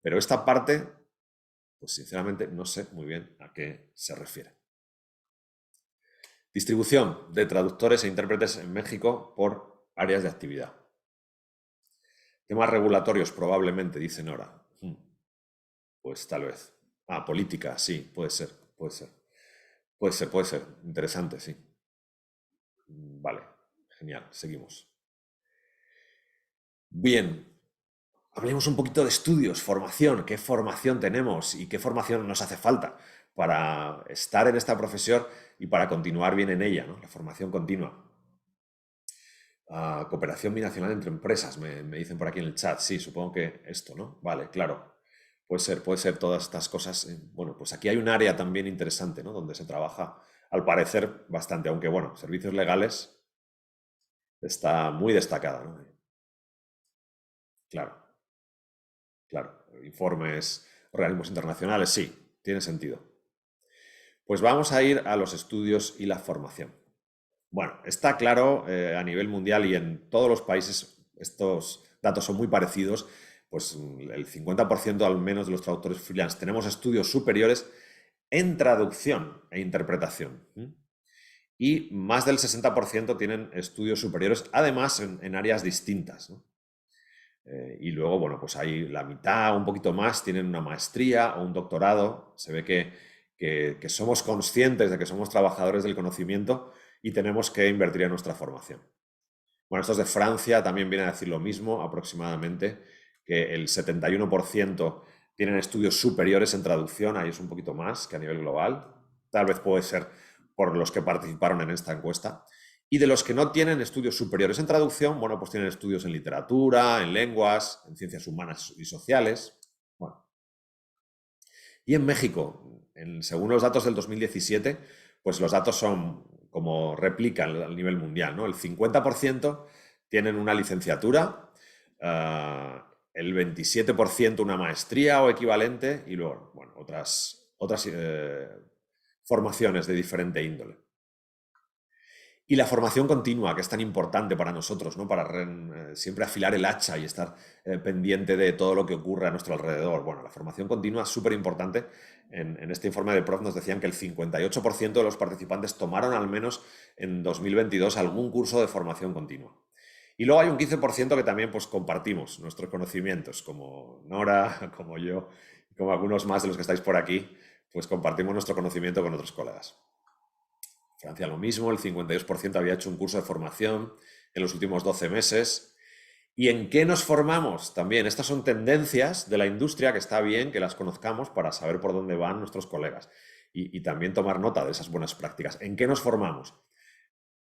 Pero esta parte, pues sinceramente no sé muy bien a qué se refiere. Distribución de traductores e intérpretes en México por áreas de actividad. Temas regulatorios, probablemente, dice Nora. Pues tal vez. Ah, política, sí, puede ser, puede ser. Puede ser. Interesante, sí. Vale, genial, seguimos. Bien, hablemos un poquito de estudios, formación. ¿Qué formación tenemos y qué formación nos hace falta para estar en esta profesión y para continuar bien en ella, ¿no? La formación continua. Cooperación binacional entre empresas, me dicen por aquí en el chat. Sí, supongo que esto, ¿no? Vale, claro. Puede ser todas estas cosas. Bueno, pues aquí hay un área también interesante, ¿no? Donde se trabaja, al parecer, bastante, aunque bueno, servicios legales está muy destacada, ¿no? Claro, claro. Informes, organismos internacionales, sí, tiene sentido. Pues vamos a ir a los estudios y la formación. Bueno, está claro a nivel mundial y en todos los países estos datos son muy parecidos, pues el 50% al menos de los traductores freelance tenemos estudios superiores en traducción e interpretación. Y más del 60% tienen estudios superiores, además en áreas distintas, ¿no? Y luego, bueno, pues hay la mitad, un poquito más, tienen una maestría o un doctorado. Se ve que somos conscientes de que somos trabajadores del conocimiento y tenemos que invertir en nuestra formación. Bueno, estos de Francia también vienen a decir lo mismo, aproximadamente, que el 71% tienen estudios superiores en traducción, ahí es un poquito más que a nivel global. Tal vez puede ser por los que participaron en esta encuesta. Y de los que no tienen estudios superiores en traducción, bueno, pues tienen estudios en literatura, en lenguas, en ciencias humanas y sociales. Bueno. Y en México, según los datos del 2017, pues los datos son como replican al nivel mundial, ¿no? El 50% tienen una licenciatura, el 27% una maestría o equivalente y luego, bueno, otras formaciones de diferente índole. Y la formación continua, que es tan importante para nosotros, ¿no? Para siempre afilar el hacha y estar pendiente de todo lo que ocurre a nuestro alrededor. Bueno, la formación continua es súper importante. En este informe de Prof nos decían que el 58% de los participantes tomaron al menos en 2022 algún curso de formación continua. Y luego hay un 15% que también pues, compartimos nuestros conocimientos, como Nora, como yo, como algunos más de los que estáis por aquí, pues compartimos nuestro conocimiento con otros colegas. Francia lo mismo, el 52% había hecho un curso de formación en los últimos 12 meses. ¿Y en qué nos formamos? También, estas son tendencias de la industria que está bien que las conozcamos para saber por dónde van nuestros colegas y también tomar nota de esas buenas prácticas. ¿En qué nos formamos?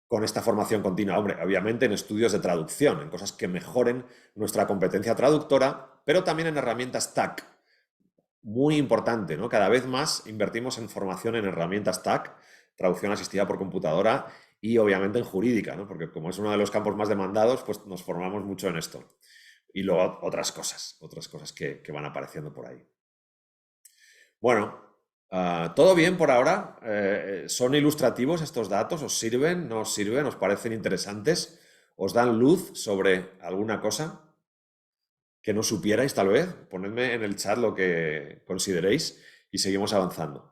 Con esta formación continua, hombre, obviamente en estudios de traducción, en cosas que mejoren nuestra competencia traductora, pero también en herramientas TAC. Muy importante, ¿no? Cada vez más invertimos en formación en herramientas TAC, traducción asistida por computadora y obviamente en jurídica, ¿no? Porque como es uno de los campos más demandados, pues nos formamos mucho en esto. Y luego otras cosas que van apareciendo por ahí. Bueno, ¿todo bien por ahora? ¿Son ilustrativos estos datos? ¿Os sirven? ¿No os sirven? ¿Os parecen interesantes? ¿Os dan luz sobre alguna cosa que no supierais tal vez? Ponedme en el chat lo que consideréis y seguimos avanzando.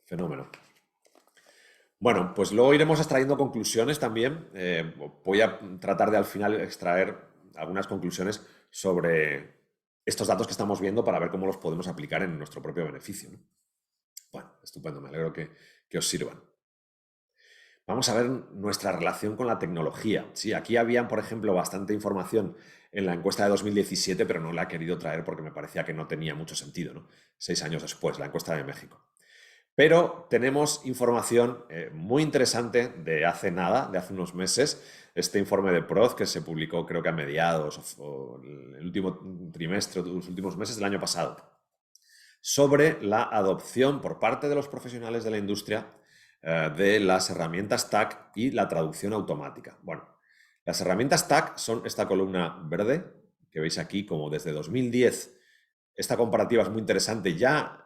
Fenómeno. Bueno, pues luego iremos extrayendo conclusiones también. Voy a tratar de al final extraer algunas conclusiones sobre estos datos que estamos viendo para ver cómo los podemos aplicar en nuestro propio beneficio, ¿no? Bueno, estupendo, me alegro que os sirvan. Vamos a ver nuestra relación con la tecnología. Sí, aquí había, por ejemplo, bastante información en la encuesta de 2017, pero no la he querido traer porque me parecía que no tenía mucho sentido, ¿no? 6 años después, la encuesta de México. Pero tenemos información muy interesante de hace nada, de hace unos meses, este informe de PROZ que se publicó creo que a mediados o el último trimestre, los últimos meses del año pasado, sobre la adopción por parte de los profesionales de la industria de las herramientas TAC y la traducción automática. Bueno, las herramientas TAC son esta columna verde que veis aquí como desde 2010. Esta comparativa es muy interesante. Ya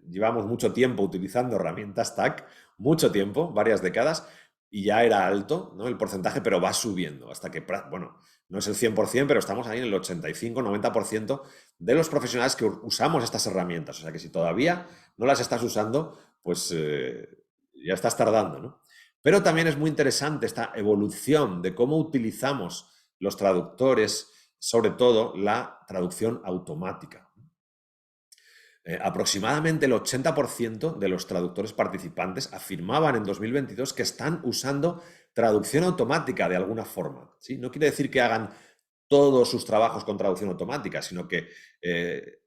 llevamos mucho tiempo utilizando herramientas TAC, mucho tiempo, varias décadas, y ya era alto, ¿no? El porcentaje, pero va subiendo hasta que, bueno, no es el 100%, pero estamos ahí en el 85-90% de los profesionales que usamos estas herramientas. O sea que si todavía no las estás usando, pues ya estás tardando, ¿no? Pero también es muy interesante esta evolución de cómo utilizamos los traductores, sobre todo la traducción automática. Aproximadamente el 80% de los traductores participantes afirmaban en 2022 que están usando traducción automática de alguna forma, ¿sí? No quiere decir que hagan todos sus trabajos con traducción automática, sino que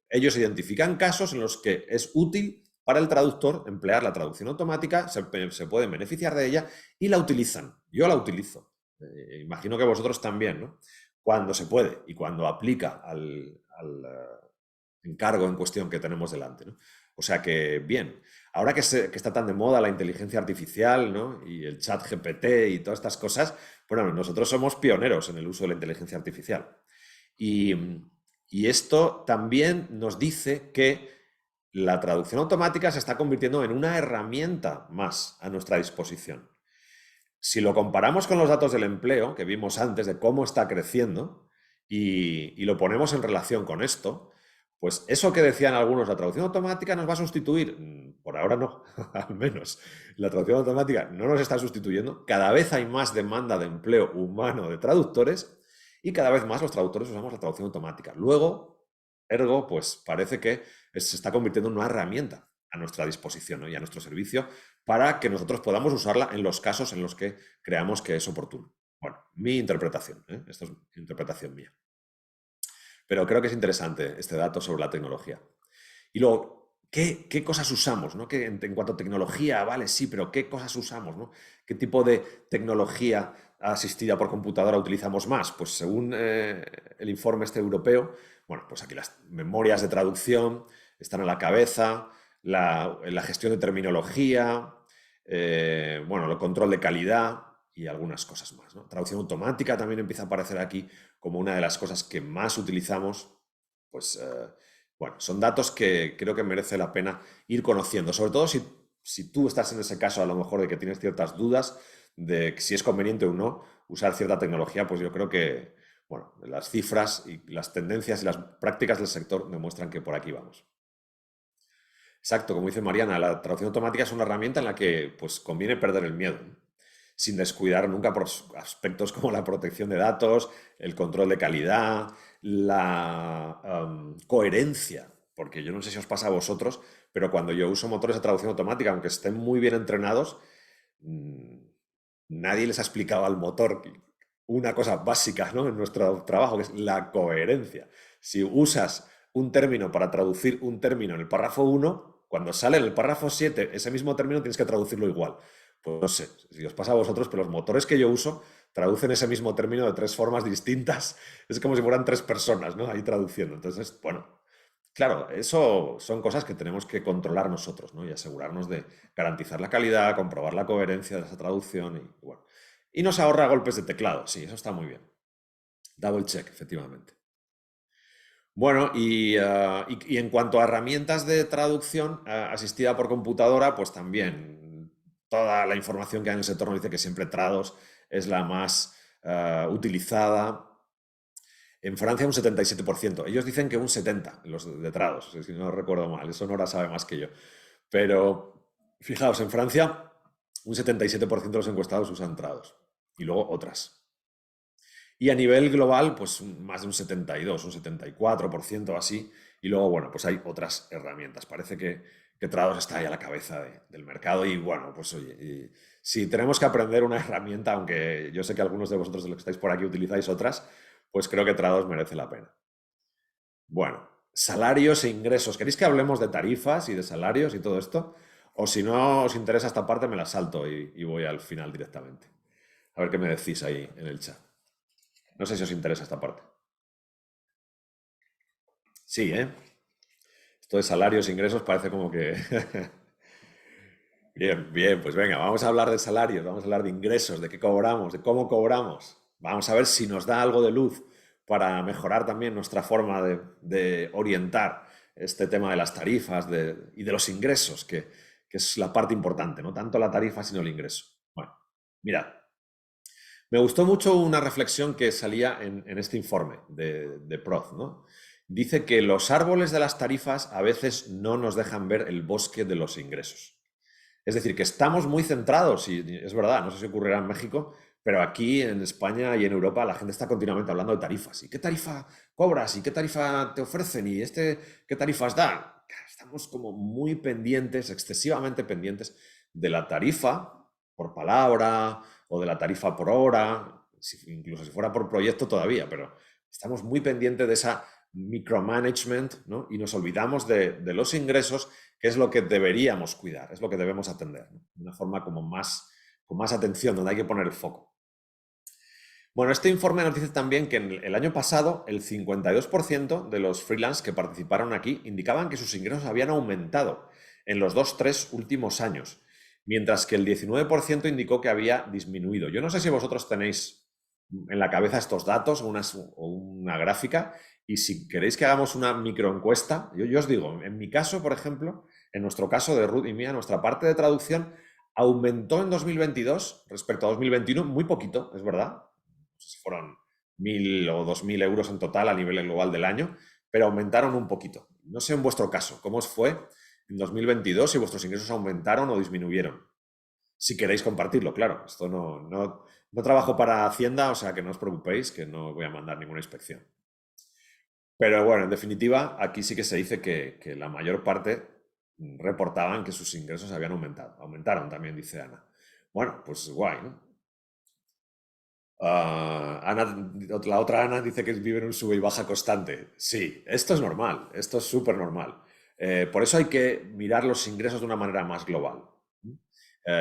ellos identifican casos en los que es útil para el traductor emplear la traducción automática, se pueden beneficiar de ella y la utilizan. Yo la utilizo. Imagino que vosotros también, ¿no? Cuando se puede y cuando aplica al encargo en cuestión que tenemos delante, ¿no? O sea que, bien, ahora que está tan de moda la inteligencia artificial, ¿no? Y el chat GPT y todas estas cosas, bueno, nosotros somos pioneros en el uso de la inteligencia artificial. Y esto también nos dice que la traducción automática se está convirtiendo en una herramienta más a nuestra disposición. Si lo comparamos con los datos del empleo que vimos antes de cómo está creciendo y lo ponemos en relación con esto, pues eso que decían algunos, la traducción automática nos va a sustituir. Por ahora no, al menos. La traducción automática no nos está sustituyendo. Cada vez hay más demanda de empleo humano de traductores y cada vez más los traductores usamos la traducción automática. Luego, ergo, pues parece que se está convirtiendo en una herramienta a nuestra disposición, ¿no? Y a nuestro servicio para que nosotros podamos usarla en los casos en los que creamos que es oportuno. Bueno, mi interpretación, ¿eh? Esto es interpretación mía. Pero creo que es interesante este dato sobre la tecnología. Y luego, ¿qué cosas usamos? ¿No? En cuanto a tecnología, vale, sí, pero ¿qué cosas usamos? ¿No? ¿Qué tipo de tecnología asistida por computadora utilizamos más? Pues según el informe este europeo, bueno, pues aquí las memorias de traducción están a la cabeza, la gestión de terminología, bueno, el control de calidad y algunas cosas más, ¿no? Traducción automática también empieza a aparecer aquí como una de las cosas que más utilizamos. Pues bueno, son datos que creo que merece la pena ir conociendo, sobre todo si tú estás en ese caso a lo mejor de que tienes ciertas dudas de si es conveniente o no usar cierta tecnología, pues yo creo que, bueno, las cifras y las tendencias y las prácticas del sector demuestran que por aquí vamos. Exacto, como dice Mariana, la traducción automática es una herramienta en la que pues, conviene perder el miedo, ¿no? Sin descuidar nunca por aspectos como la protección de datos, el control de calidad, la coherencia, porque yo no sé si os pasa a vosotros, pero cuando yo uso motores de traducción automática, aunque estén muy bien entrenados, nadie les ha explicado al motor una cosa básica, ¿no? En nuestro trabajo, que es la coherencia. Si usas un término para traducir un término en el párrafo 1, cuando sale en el párrafo 7 ese mismo término tienes que traducirlo igual. Pues no sé si os pasa a vosotros, pero los motores que yo uso traducen ese mismo término de 3 formas distintas. Es como si fueran 3 personas, ¿no? Ahí traduciendo. Entonces, bueno, claro, eso son cosas que tenemos que controlar nosotros, ¿no? Y asegurarnos de garantizar la calidad, comprobar la coherencia de esa traducción y bueno. Y nos ahorra golpes de teclado, sí, eso está muy bien. Double check, efectivamente. Bueno, y en cuanto a herramientas de traducción asistida por computadora, pues también toda la información que hay en el sector nos dice que siempre Trados es la más utilizada. En Francia un 77%. Ellos dicen que un 70%, los de Trados, si no recuerdo mal. Eso Nora sabe más que yo. Pero fijaos, en Francia un 77% de los encuestados usan Trados. Y luego otras. Y a nivel global, pues más de un 72, un 74% así. Y luego, bueno, pues hay otras herramientas. Parece que Trados está ahí a la cabeza del mercado. Y bueno, pues oye, si tenemos que aprender una herramienta, aunque yo sé que algunos de vosotros de los que estáis por aquí utilizáis otras, pues creo que Trados merece la pena. Bueno, salarios e ingresos. ¿Queréis que hablemos de tarifas y de salarios y todo esto? O si no os interesa esta parte, me la salto y voy al final directamente. A ver qué me decís ahí en el chat. No sé si os interesa esta parte. Sí, ¿eh? Esto de salarios e ingresos parece como que... Bien, bien, pues venga, vamos a hablar de salarios, vamos a hablar de ingresos, de qué cobramos, de cómo cobramos. Vamos a ver si nos da algo de luz para mejorar también nuestra forma de orientar este tema de las tarifas y de los ingresos, que es la parte importante, no tanto la tarifa, sino el ingreso. Bueno, mirad. Me gustó mucho una reflexión que salía en este informe de Proz, ¿no? Dice que los árboles de las tarifas a veces no nos dejan ver el bosque de los ingresos. Es decir, que estamos muy centrados, y es verdad, no sé si ocurrirá en México, pero aquí en España y en Europa la gente está continuamente hablando de tarifas. ¿Y qué tarifa cobras? ¿Y qué tarifa te ofrecen? ¿Y qué tarifas dan? Estamos como muy pendientes, excesivamente pendientes de la tarifa por palabra o de la tarifa por hora, incluso si fuera por proyecto todavía, pero estamos muy pendientes de esa micromanagement, ¿no? Y nos olvidamos de los ingresos, que es lo que deberíamos cuidar, es lo que debemos atender, ¿no? De una forma como con más atención, donde hay que poner el foco. Bueno, este informe nos dice también que en el año pasado el 52% de los freelance que participaron aquí indicaban que sus ingresos habían aumentado en los 2-3 últimos años, mientras que el 19% indicó que había disminuido. Yo no sé si vosotros tenéis en la cabeza estos datos o una gráfica, y si queréis que hagamos una microencuesta, yo os digo, en mi caso, por ejemplo, en nuestro caso de Ruth y mía, nuestra parte de traducción aumentó en 2022 respecto a 2021 muy poquito, es verdad. No sé si fueron 1.000 o 2.000 euros en total a nivel global del año, pero aumentaron un poquito. No sé en vuestro caso, ¿cómo os fue en 2022? Si vuestros ingresos aumentaron o disminuyeron. Si queréis compartirlo, claro. Esto no trabajo para Hacienda, o sea que no os preocupéis, que no voy a mandar ninguna inspección. Pero bueno, en definitiva, aquí sí que se dice que la mayor parte reportaban que sus ingresos habían aumentado. Aumentaron también, dice Ana. Bueno, pues guay, ¿no? Ana, la otra Ana dice que vive en un sube y baja constante. Sí, esto es normal, esto es súper normal. Por eso hay que mirar los ingresos de una manera más global.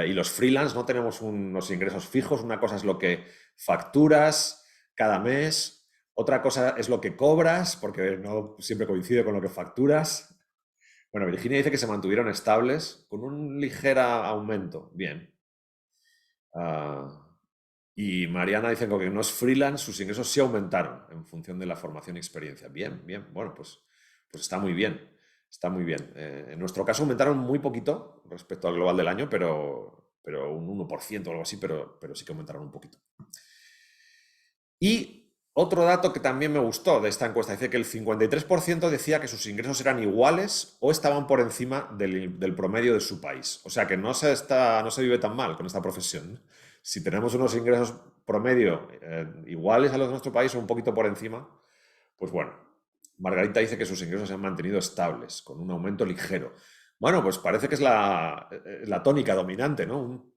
Y los freelance no tenemos unos ingresos fijos. Una cosa es lo que facturas cada mes, otra cosa es lo que cobras, porque no siempre coincide con lo que facturas. Bueno, Virginia dice que se mantuvieron estables con un ligero aumento. Bien. Y Mariana dice que aunque no es freelance, sus ingresos sí aumentaron en función de la formación y experiencia. Bien, bien. Bueno, pues está muy bien. Está muy bien. En nuestro caso aumentaron muy poquito respecto al global del año, pero un 1% o algo así, pero sí que aumentaron un poquito. Y otro dato que también me gustó de esta encuesta, dice que el 53% decía que sus ingresos eran iguales o estaban por encima del promedio de su país. O sea que no se vive tan mal con esta profesión. Si tenemos unos ingresos promedio iguales a los de nuestro país o un poquito por encima, pues bueno. Margarita dice que sus ingresos se han mantenido estables, con un aumento ligero. Bueno, pues parece que es la tónica dominante, ¿no? Un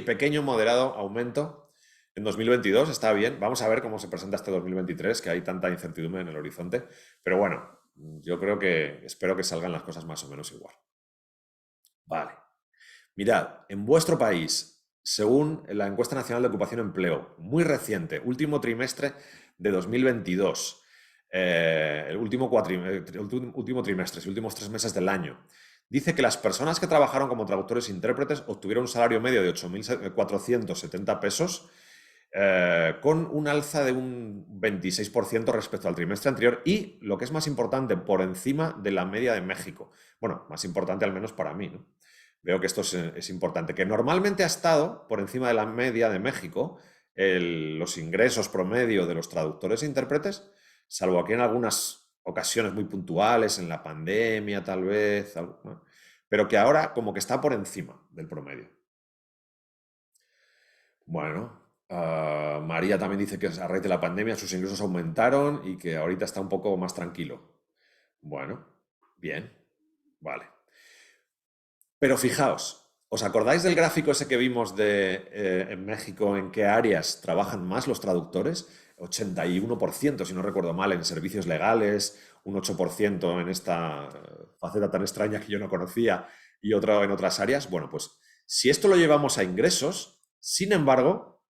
pequeño, moderado aumento en 2022, está bien. Vamos a ver cómo se presenta este 2023, que hay tanta incertidumbre en el horizonte. Pero bueno, yo espero que salgan las cosas más o menos igual. Vale. Mirad, en vuestro país, según la Encuesta Nacional de Ocupación y Empleo, muy reciente, último trimestre de 2022, el último trimestre, los últimos 3 meses del año, dice que las personas que trabajaron como traductores e intérpretes obtuvieron un salario medio de 8.470 pesos, con un alza de un 26% respecto al trimestre anterior y, lo que es más importante, por encima de la media de México. Bueno, más importante al menos para mí, ¿no? Veo que esto es importante, que normalmente ha estado por encima de la media de México los ingresos promedio de los traductores e intérpretes, salvo aquí en algunas ocasiones muy puntuales, en la pandemia tal vez, ¿no? Pero que ahora como que está por encima del promedio. Bueno, María también dice que a raíz de la pandemia sus ingresos aumentaron y que ahorita está un poco más tranquilo. Bueno, bien, vale. Pero fijaos, ¿os acordáis del gráfico ese que vimos en México en qué áreas trabajan más los traductores? 81%, si no recuerdo mal, en servicios legales, un 8% en esta faceta tan extraña que yo no conocía y otro en otras áreas. Bueno, pues si esto lo llevamos a ingresos, sin embargo,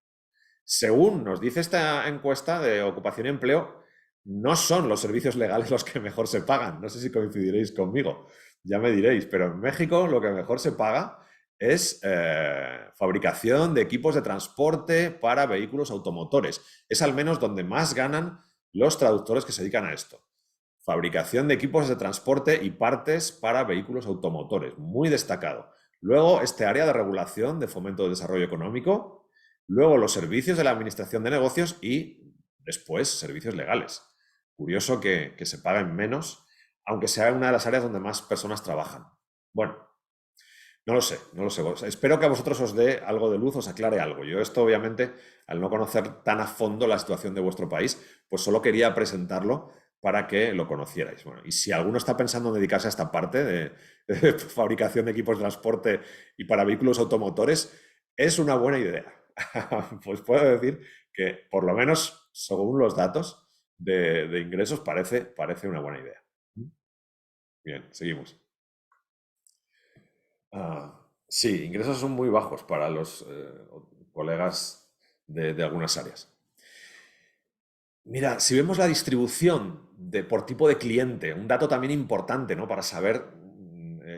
según nos dice esta encuesta de ocupación y empleo, no son los servicios legales los que mejor se pagan. No sé si coincidiréis conmigo, ya me diréis, pero en México lo que mejor se paga es fabricación de equipos de transporte para vehículos automotores. Es al menos donde más ganan los traductores que se dedican a esto. Fabricación de equipos de transporte y partes para vehículos automotores, muy destacado. Luego, este área de regulación de fomento de desarrollo económico. Luego, los servicios de la administración de negocios y después servicios legales. Curioso que se paguen menos, aunque sea una de las áreas donde más personas trabajan. Bueno, No lo sé, no lo sé. Espero que a vosotros os dé algo de luz, os aclare algo. Yo esto, obviamente, al no conocer tan a fondo la situación de vuestro país, pues solo quería presentarlo para que lo conocierais. Bueno, y si alguno está pensando en dedicarse a esta parte de fabricación de equipos de transporte y para vehículos automotores, es una buena idea. Pues puedo decir que, por lo menos, según los datos de ingresos, parece una buena idea. Bien, seguimos. Sí, ingresos son muy bajos para los colegas de algunas áreas. Mira, si vemos la distribución por tipo de cliente, un dato también importante, ¿no? Para saber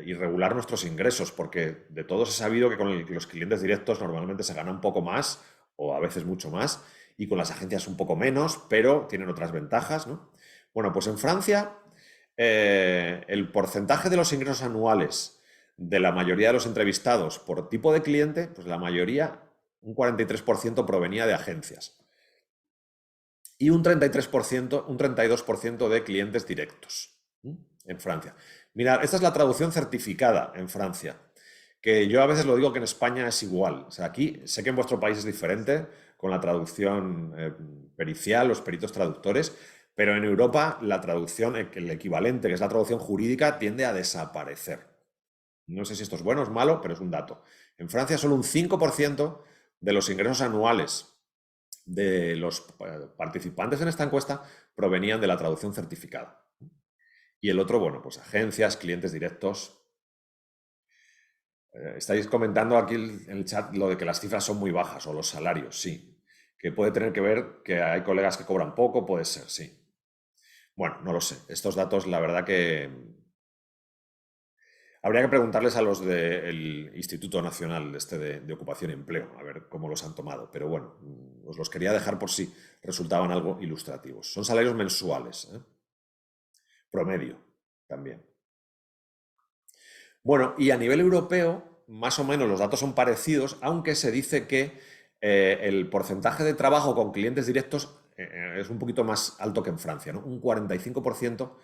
y regular nuestros ingresos, porque de todos he sabido que con los clientes directos normalmente se gana un poco más o a veces mucho más y con las agencias un poco menos, pero tienen otras ventajas, ¿no? Bueno, pues en Francia el porcentaje de los ingresos anuales de la mayoría de los entrevistados por tipo de cliente, pues la mayoría, un 43% provenía de agencias y un 33%, un 32% de clientes directos en Francia. Mirad, esta es la traducción certificada en Francia, que yo a veces lo digo que en España es igual. O sea, aquí sé que en vuestro país es diferente con la traducción pericial, los peritos traductores, pero en Europa la traducción, el equivalente, que es la traducción jurídica, tiende a desaparecer. No sé si esto es bueno o es malo, pero es un dato. En Francia solo un 5% de los ingresos anuales de los participantes en esta encuesta provenían de la traducción certificada. Y el otro, bueno, pues agencias, clientes directos. Estáis comentando aquí en el chat lo de que las cifras son muy bajas o los salarios, sí. Que puede tener que ver que hay colegas que cobran poco, puede ser, sí. Bueno, no lo sé. Estos datos, la verdad que habría que preguntarles a los del Instituto Nacional de Ocupación y Empleo, a ver cómo los han tomado. Pero bueno, os los quería dejar por si resultaban algo ilustrativos. Son salarios mensuales, promedio también. Bueno, y a nivel europeo, más o menos los datos son parecidos, aunque se dice que el porcentaje de trabajo con clientes directos es un poquito más alto que en Francia, ¿no? Un 45%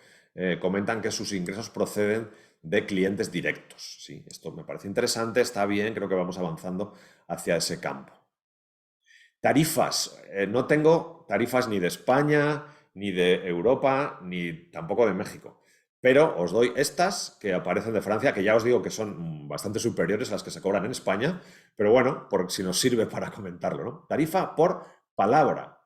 comentan que sus ingresos proceden de clientes directos. Sí, esto me parece interesante, está bien, creo que vamos avanzando hacia ese campo. Tarifas. No tengo tarifas ni de España, ni de Europa, ni tampoco de México. Pero os doy estas que aparecen de Francia, que ya os digo que son bastante superiores a las que se cobran en España, pero bueno, por si nos sirve para comentarlo, ¿no? Tarifa por palabra,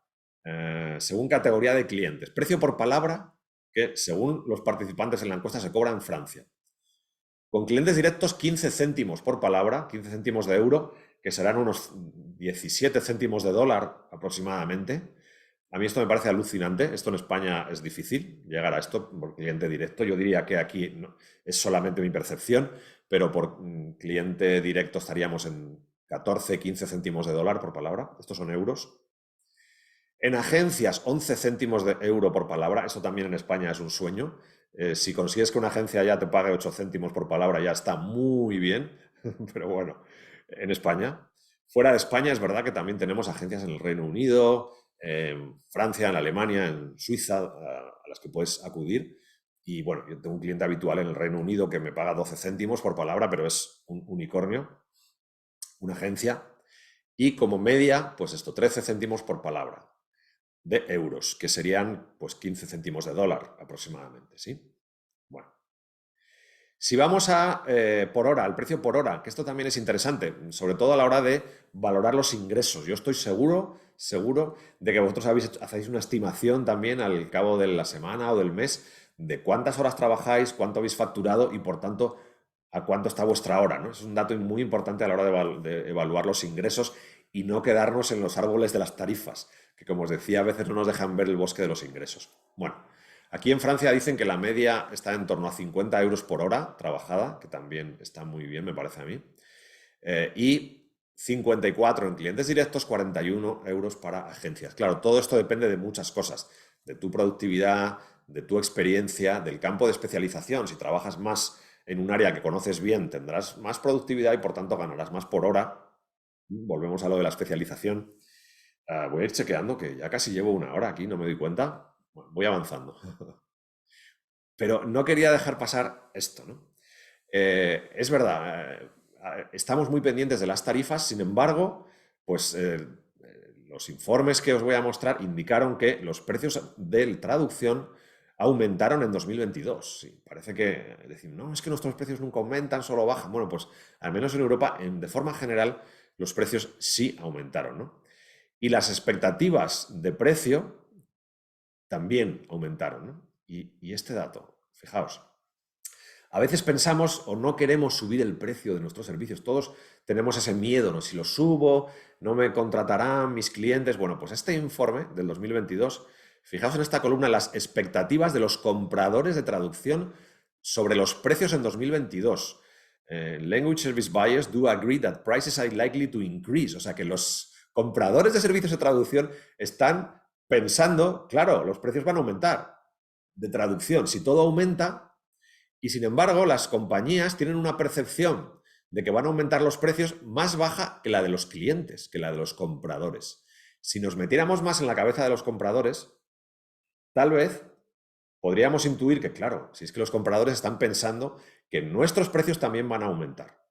según categoría de clientes. Precio por palabra que, según los participantes en la encuesta, se cobra en Francia. Con clientes directos, 15 céntimos por palabra, 15 céntimos de euro, que serán unos 17 céntimos de dólar aproximadamente. A mí esto me parece alucinante. Esto en España es difícil llegar a esto por cliente directo. Yo diría que aquí no, es solamente mi percepción, pero por cliente directo estaríamos en 14, 15 céntimos de dólar por palabra. Estos son euros. En agencias, 11 céntimos de euro por palabra. Eso también en España es un sueño. Si consigues que una agencia ya te pague 8 céntimos por palabra, ya está muy bien. Pero bueno, en España. Fuera de España es verdad que también tenemos agencias en el Reino Unido, en Francia, en Alemania, en Suiza, a las que puedes acudir. Y bueno, yo tengo un cliente habitual en el Reino Unido que me paga 12 céntimos por palabra, pero es un unicornio, una agencia. Y como media, pues esto, 13 céntimos por palabra de euros, que serían pues 15 céntimos de dólar aproximadamente, ¿sí? Bueno. Si vamos a por hora, al precio por hora, que esto también es interesante, sobre todo a la hora de valorar los ingresos. Yo estoy seguro de que vosotros hacéis una estimación también al cabo de la semana o del mes de cuántas horas trabajáis, cuánto habéis facturado y por tanto a cuánto está vuestra hora, ¿no? Es un dato muy importante a la hora de evaluar los ingresos y no quedarnos en los árboles de las tarifas, que como os decía a veces no nos dejan ver el bosque de los ingresos. Bueno. Aquí en Francia dicen que la media está en torno a 50 euros por hora trabajada, que también está muy bien, me parece a mí. Y 54 en clientes directos, 41 euros para agencias. Claro, todo esto depende de muchas cosas, de tu productividad, de tu experiencia, del campo de especialización. Si trabajas más en un área que conoces bien, tendrás más productividad y por tanto ganarás más por hora. Volvemos a lo de la especialización. Voy a ir chequeando, que ya casi llevo una hora aquí, no me doy cuenta. Bueno, voy avanzando. Pero no quería dejar pasar esto, ¿no? Es verdad, estamos muy pendientes de las tarifas, sin embargo, pues los informes que os voy a mostrar indicaron que los precios de traducción aumentaron en 2022. Sí, parece que decir, no, es que nuestros precios nunca aumentan, solo bajan. Bueno, pues al menos en Europa, de forma general, los precios sí aumentaron, ¿no? Y las expectativas de precio también aumentaron, ¿no? Y este dato, fijaos, a veces pensamos o no queremos subir el precio de nuestros servicios. Todos tenemos ese miedo, ¿no? Si lo subo, no me contratarán mis clientes. Bueno, pues este informe del 2022, fijaos en esta columna, las expectativas de los compradores de traducción sobre los precios en 2022. Language Service Buyers do agree that prices are likely to increase. O sea que los compradores de servicios de traducción están pensando, claro, los precios van a aumentar de traducción. Si todo aumenta, y sin embargo, las compañías tienen una percepción de que van a aumentar los precios más baja que la de los clientes, que la de los compradores. Si nos metiéramos más en la cabeza de los compradores, tal vez podríamos intuir que, claro, si es que los compradores están pensando que nuestros precios también van a aumentar.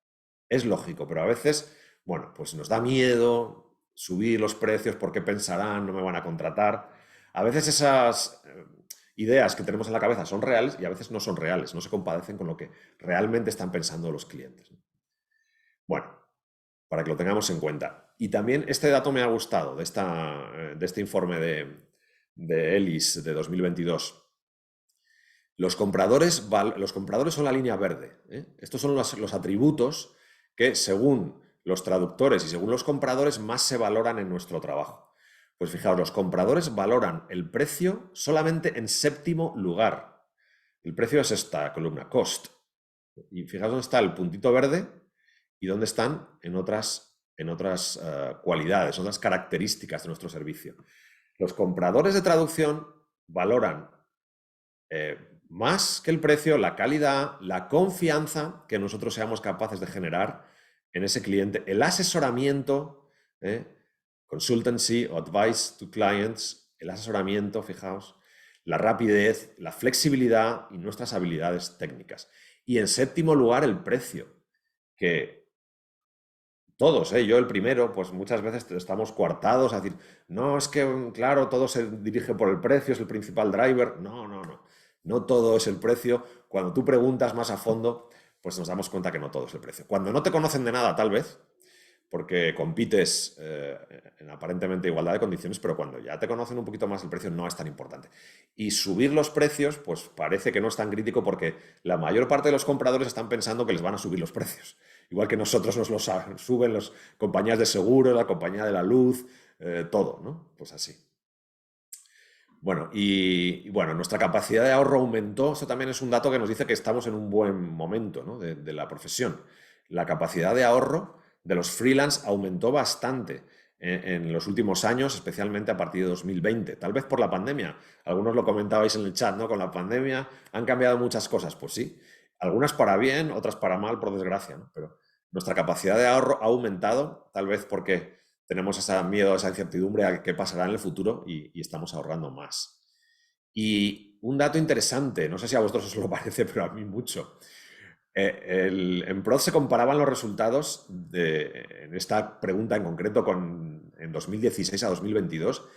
Es lógico, pero a veces, bueno, pues nos da miedo subir los precios porque pensarán, no me van a contratar. A veces esas ideas que tenemos en la cabeza son reales y a veces no son reales, no se compadecen con lo que realmente están pensando los clientes. Bueno, para que lo tengamos en cuenta. Y también este dato me ha gustado de este informe de Elis de 2022. Los compradores son la línea verde, ¿eh? Estos son los atributos que, según los traductores y según los compradores, más se valoran en nuestro trabajo. Pues fijaos, los compradores valoran el precio solamente en séptimo lugar. El precio es esta columna, cost. Y fijaos dónde está el puntito verde y dónde están en otras cualidades, otras características de nuestro servicio. Los compradores de traducción valoran más que el precio, la calidad, la confianza que nosotros seamos capaces de generar en ese cliente, el asesoramiento, consultancy o advice to clients, el asesoramiento, fijaos, la rapidez, la flexibilidad y nuestras habilidades técnicas. Y en séptimo lugar, el precio, que todos, yo el primero, pues muchas veces estamos coartados a decir, no, es que, claro, todo se dirige por el precio, es el principal driver. No, no, no. No todo es el precio. Cuando tú preguntas más a fondo, pues nos damos cuenta que no todo es el precio. Cuando no te conocen de nada, tal vez, porque compites en aparentemente igualdad de condiciones, pero cuando ya te conocen un poquito más, el precio no es tan importante. Y subir los precios, pues parece que no es tan crítico porque la mayor parte de los compradores están pensando que les van a subir los precios. Igual que nosotros nos los suben las compañías de seguro, la compañía de la luz, todo, ¿no? Pues así. Bueno, y bueno, nuestra capacidad de ahorro aumentó. Esto también es un dato que nos dice que estamos en un buen momento, ¿no? de la profesión. La capacidad de ahorro de los freelance aumentó bastante en los últimos años, especialmente a partir de 2020. Tal vez por la pandemia. Algunos lo comentabais en el chat, ¿no? Con la pandemia han cambiado muchas cosas. Pues sí, algunas para bien, otras para mal, por desgracia, ¿no? Pero nuestra capacidad de ahorro ha aumentado, tal vez porque tenemos ese miedo, esa incertidumbre a qué pasará en el futuro y estamos ahorrando más. Y un dato interesante, no sé si a vosotros os lo parece, pero a mí mucho. En PROD se comparaban los resultados en esta pregunta en concreto en 2016 a 2022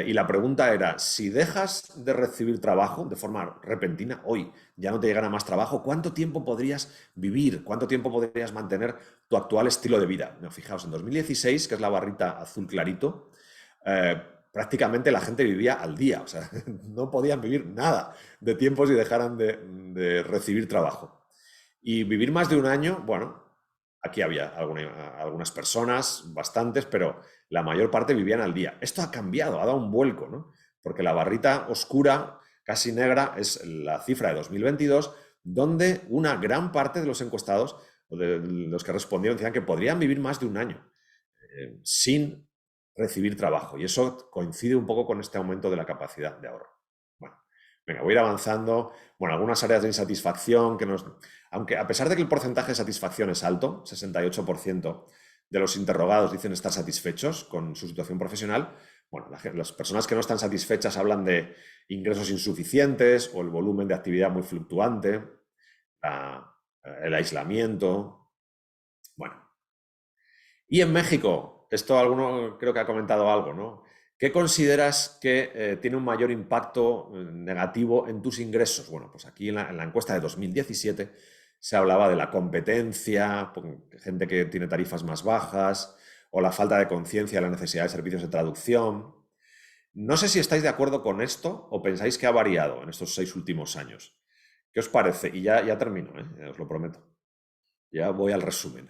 y la pregunta era, si dejas de recibir trabajo de forma repentina, hoy ya no te llegará más trabajo, ¿cuánto tiempo podrías vivir? ¿Cuánto tiempo podrías mantener tu actual estilo de vida? No, fijaos, en 2016, que es la barrita azul clarito, prácticamente la gente vivía al día, o sea, no podían vivir nada de tiempo si dejaran de recibir trabajo. Y vivir más de un año, bueno, aquí había algunas personas, bastantes, pero la mayor parte vivían al día. Esto ha cambiado, ha dado un vuelco, ¿no? Porque la barrita oscura, casi negra, es la cifra de 2022, donde una gran parte de los encuestados, o de los que respondieron, decían que podrían vivir más de un año sin recibir trabajo. Y eso coincide un poco con este aumento de la capacidad de ahorro. Bueno, venga, voy a ir avanzando. Bueno, algunas áreas de insatisfacción aunque a pesar de que el porcentaje de satisfacción es alto, 68% de los interrogados dicen estar satisfechos con su situación profesional, bueno, las personas que no están satisfechas hablan de ingresos insuficientes o el volumen de actividad muy fluctuante, el aislamiento, Bueno. Y en México, esto alguno creo que ha comentado algo, ¿no? ¿Qué consideras que tiene un mayor impacto negativo en tus ingresos? Bueno, pues aquí en la encuesta de 2017 se hablaba de la competencia, gente que tiene tarifas más bajas, o la falta de conciencia de la necesidad de servicios de traducción. No sé si estáis de acuerdo con esto o pensáis que ha variado en estos 6 últimos años. ¿Qué os parece? Y ya termino, os lo prometo. Ya voy al resumen.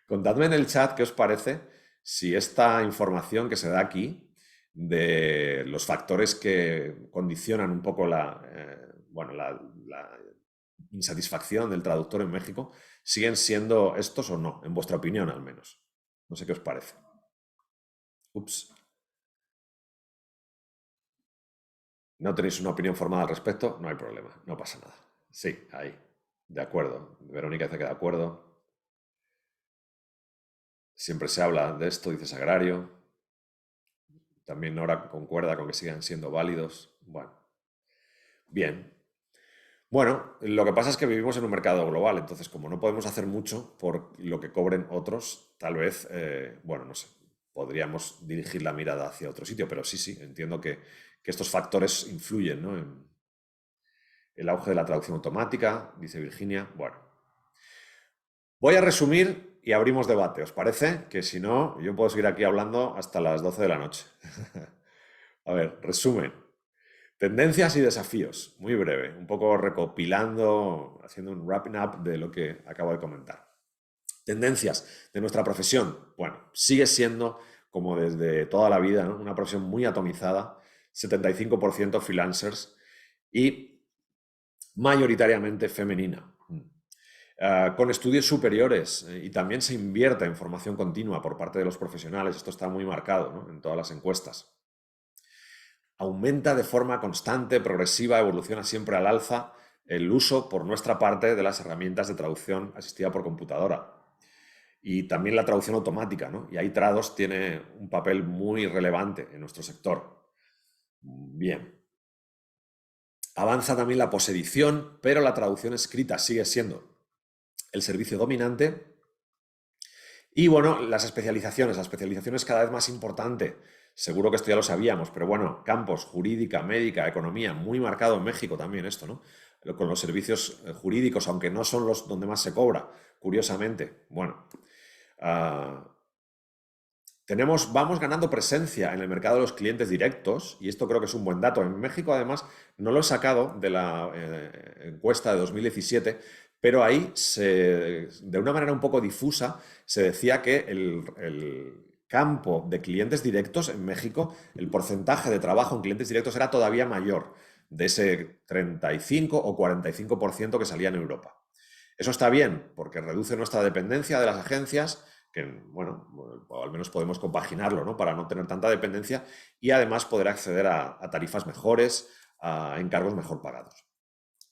Contadme en el chat qué os parece si esta información que se da aquí de los factores que condicionan un poco la insatisfacción del traductor en México siguen siendo estos o no, en vuestra opinión al menos. No sé qué os parece. Ups. ¿No tenéis una opinión formada al respecto? No hay problema, no pasa nada. Sí, ahí. De acuerdo. Verónica dice que de acuerdo. Siempre se habla de esto, dice Sagrario. También Nora concuerda con que sigan siendo válidos. Bueno, bien. Bueno, lo que pasa es que vivimos en un mercado global, entonces como no podemos hacer mucho por lo que cobren otros, tal vez, bueno, no sé, podríamos dirigir la mirada hacia otro sitio, pero sí, entiendo que estos factores influyen, ¿no? En el auge de la traducción automática, dice Virginia. Bueno, voy a resumir y abrimos debate, ¿os parece? Que si no, yo puedo seguir aquí hablando hasta las 12 de la noche. A ver, resumen. Tendencias y desafíos, muy breve, un poco recopilando, haciendo un wrapping up de lo que acabo de comentar. Tendencias de nuestra profesión, bueno, sigue siendo, como desde toda la vida, ¿no? Una profesión muy atomizada, 75% freelancers y mayoritariamente femenina. Con estudios superiores y también se invierte en formación continua por parte de los profesionales, esto está muy marcado, ¿no? En todas las encuestas. Aumenta de forma constante, progresiva, evoluciona siempre al alza el uso por nuestra parte de las herramientas de traducción asistida por computadora. Y también la traducción automática, ¿no? Y ahí Trados tiene un papel muy relevante en nuestro sector. Bien. Avanza también la posedición, pero la traducción escrita sigue siendo el servicio dominante. Y bueno, la especialización es cada vez más importante. Seguro que esto ya lo sabíamos, pero bueno, campos, jurídica, médica, economía, muy marcado en México también esto, ¿no? Con los servicios jurídicos, aunque no son los donde más se cobra, curiosamente. Bueno, vamos ganando presencia en el mercado de los clientes directos, y esto creo que es un buen dato. En México, además, no lo he sacado de la encuesta de 2017, pero ahí, de una manera un poco difusa, se decía que el campo de clientes directos en México, el porcentaje de trabajo en clientes directos era todavía mayor, de ese 35 o 45% que salía en Europa. Eso está bien, porque reduce nuestra dependencia de las agencias, que, bueno, o al menos podemos compaginarlo, ¿no? Para no tener tanta dependencia y además poder acceder a tarifas mejores, a encargos mejor pagados.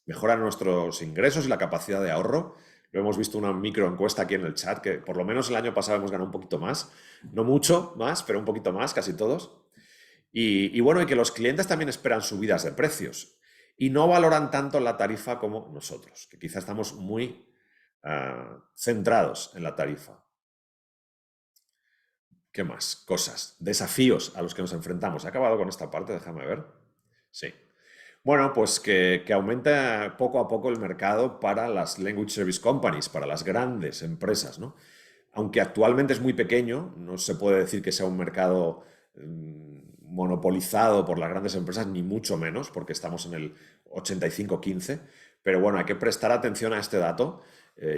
Mejoran nuestros ingresos y la capacidad de ahorro. Lo hemos visto una microencuesta aquí en el chat, que por lo menos el año pasado hemos ganado un poquito más. No mucho más, pero un poquito más, casi todos. Y bueno, y que los clientes también esperan subidas de precios y no valoran tanto la tarifa como nosotros, que quizá estamos muy centrados en la tarifa. ¿Qué más? Cosas, desafíos a los que nos enfrentamos. ¿He acabado con esta parte? Déjame ver. Sí. Bueno, pues que aumenta poco a poco el mercado para las Language Service Companies, para las grandes empresas, ¿no? Aunque actualmente es muy pequeño, no se puede decir que sea un mercado monopolizado por las grandes empresas, ni mucho menos, porque estamos en el 85-15, pero bueno, hay que prestar atención a este dato,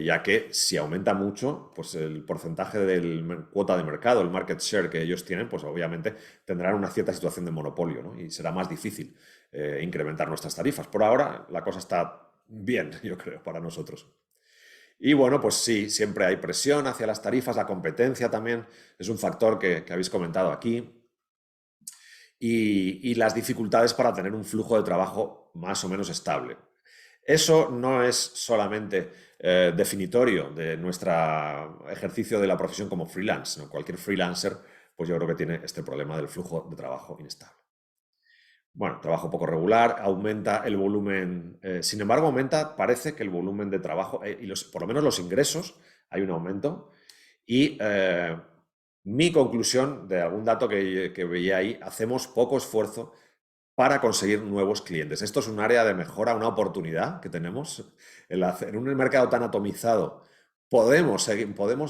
ya que si aumenta mucho, pues el porcentaje de cuota de mercado, el market share que ellos tienen, pues obviamente tendrán una cierta situación de monopolio, ¿no? Y será más difícil incrementar nuestras tarifas. Por ahora la cosa está bien, yo creo, para nosotros. Y bueno, pues sí, siempre hay presión hacia las tarifas, la competencia también es un factor que habéis comentado aquí. Y las dificultades para tener un flujo de trabajo más o menos estable. Eso no es solamente definitorio de nuestro ejercicio de la profesión como freelance, ¿no? Cualquier freelancer, pues yo creo que tiene este problema del flujo de trabajo inestable. Bueno, trabajo poco regular, aumenta el volumen, sin embargo, parece que el volumen de trabajo y por lo menos los ingresos hay un aumento. Y mi conclusión de algún dato que veía ahí, hacemos poco esfuerzo para conseguir nuevos clientes. Esto es un área de mejora, una oportunidad que tenemos. En un mercado tan atomizado podemos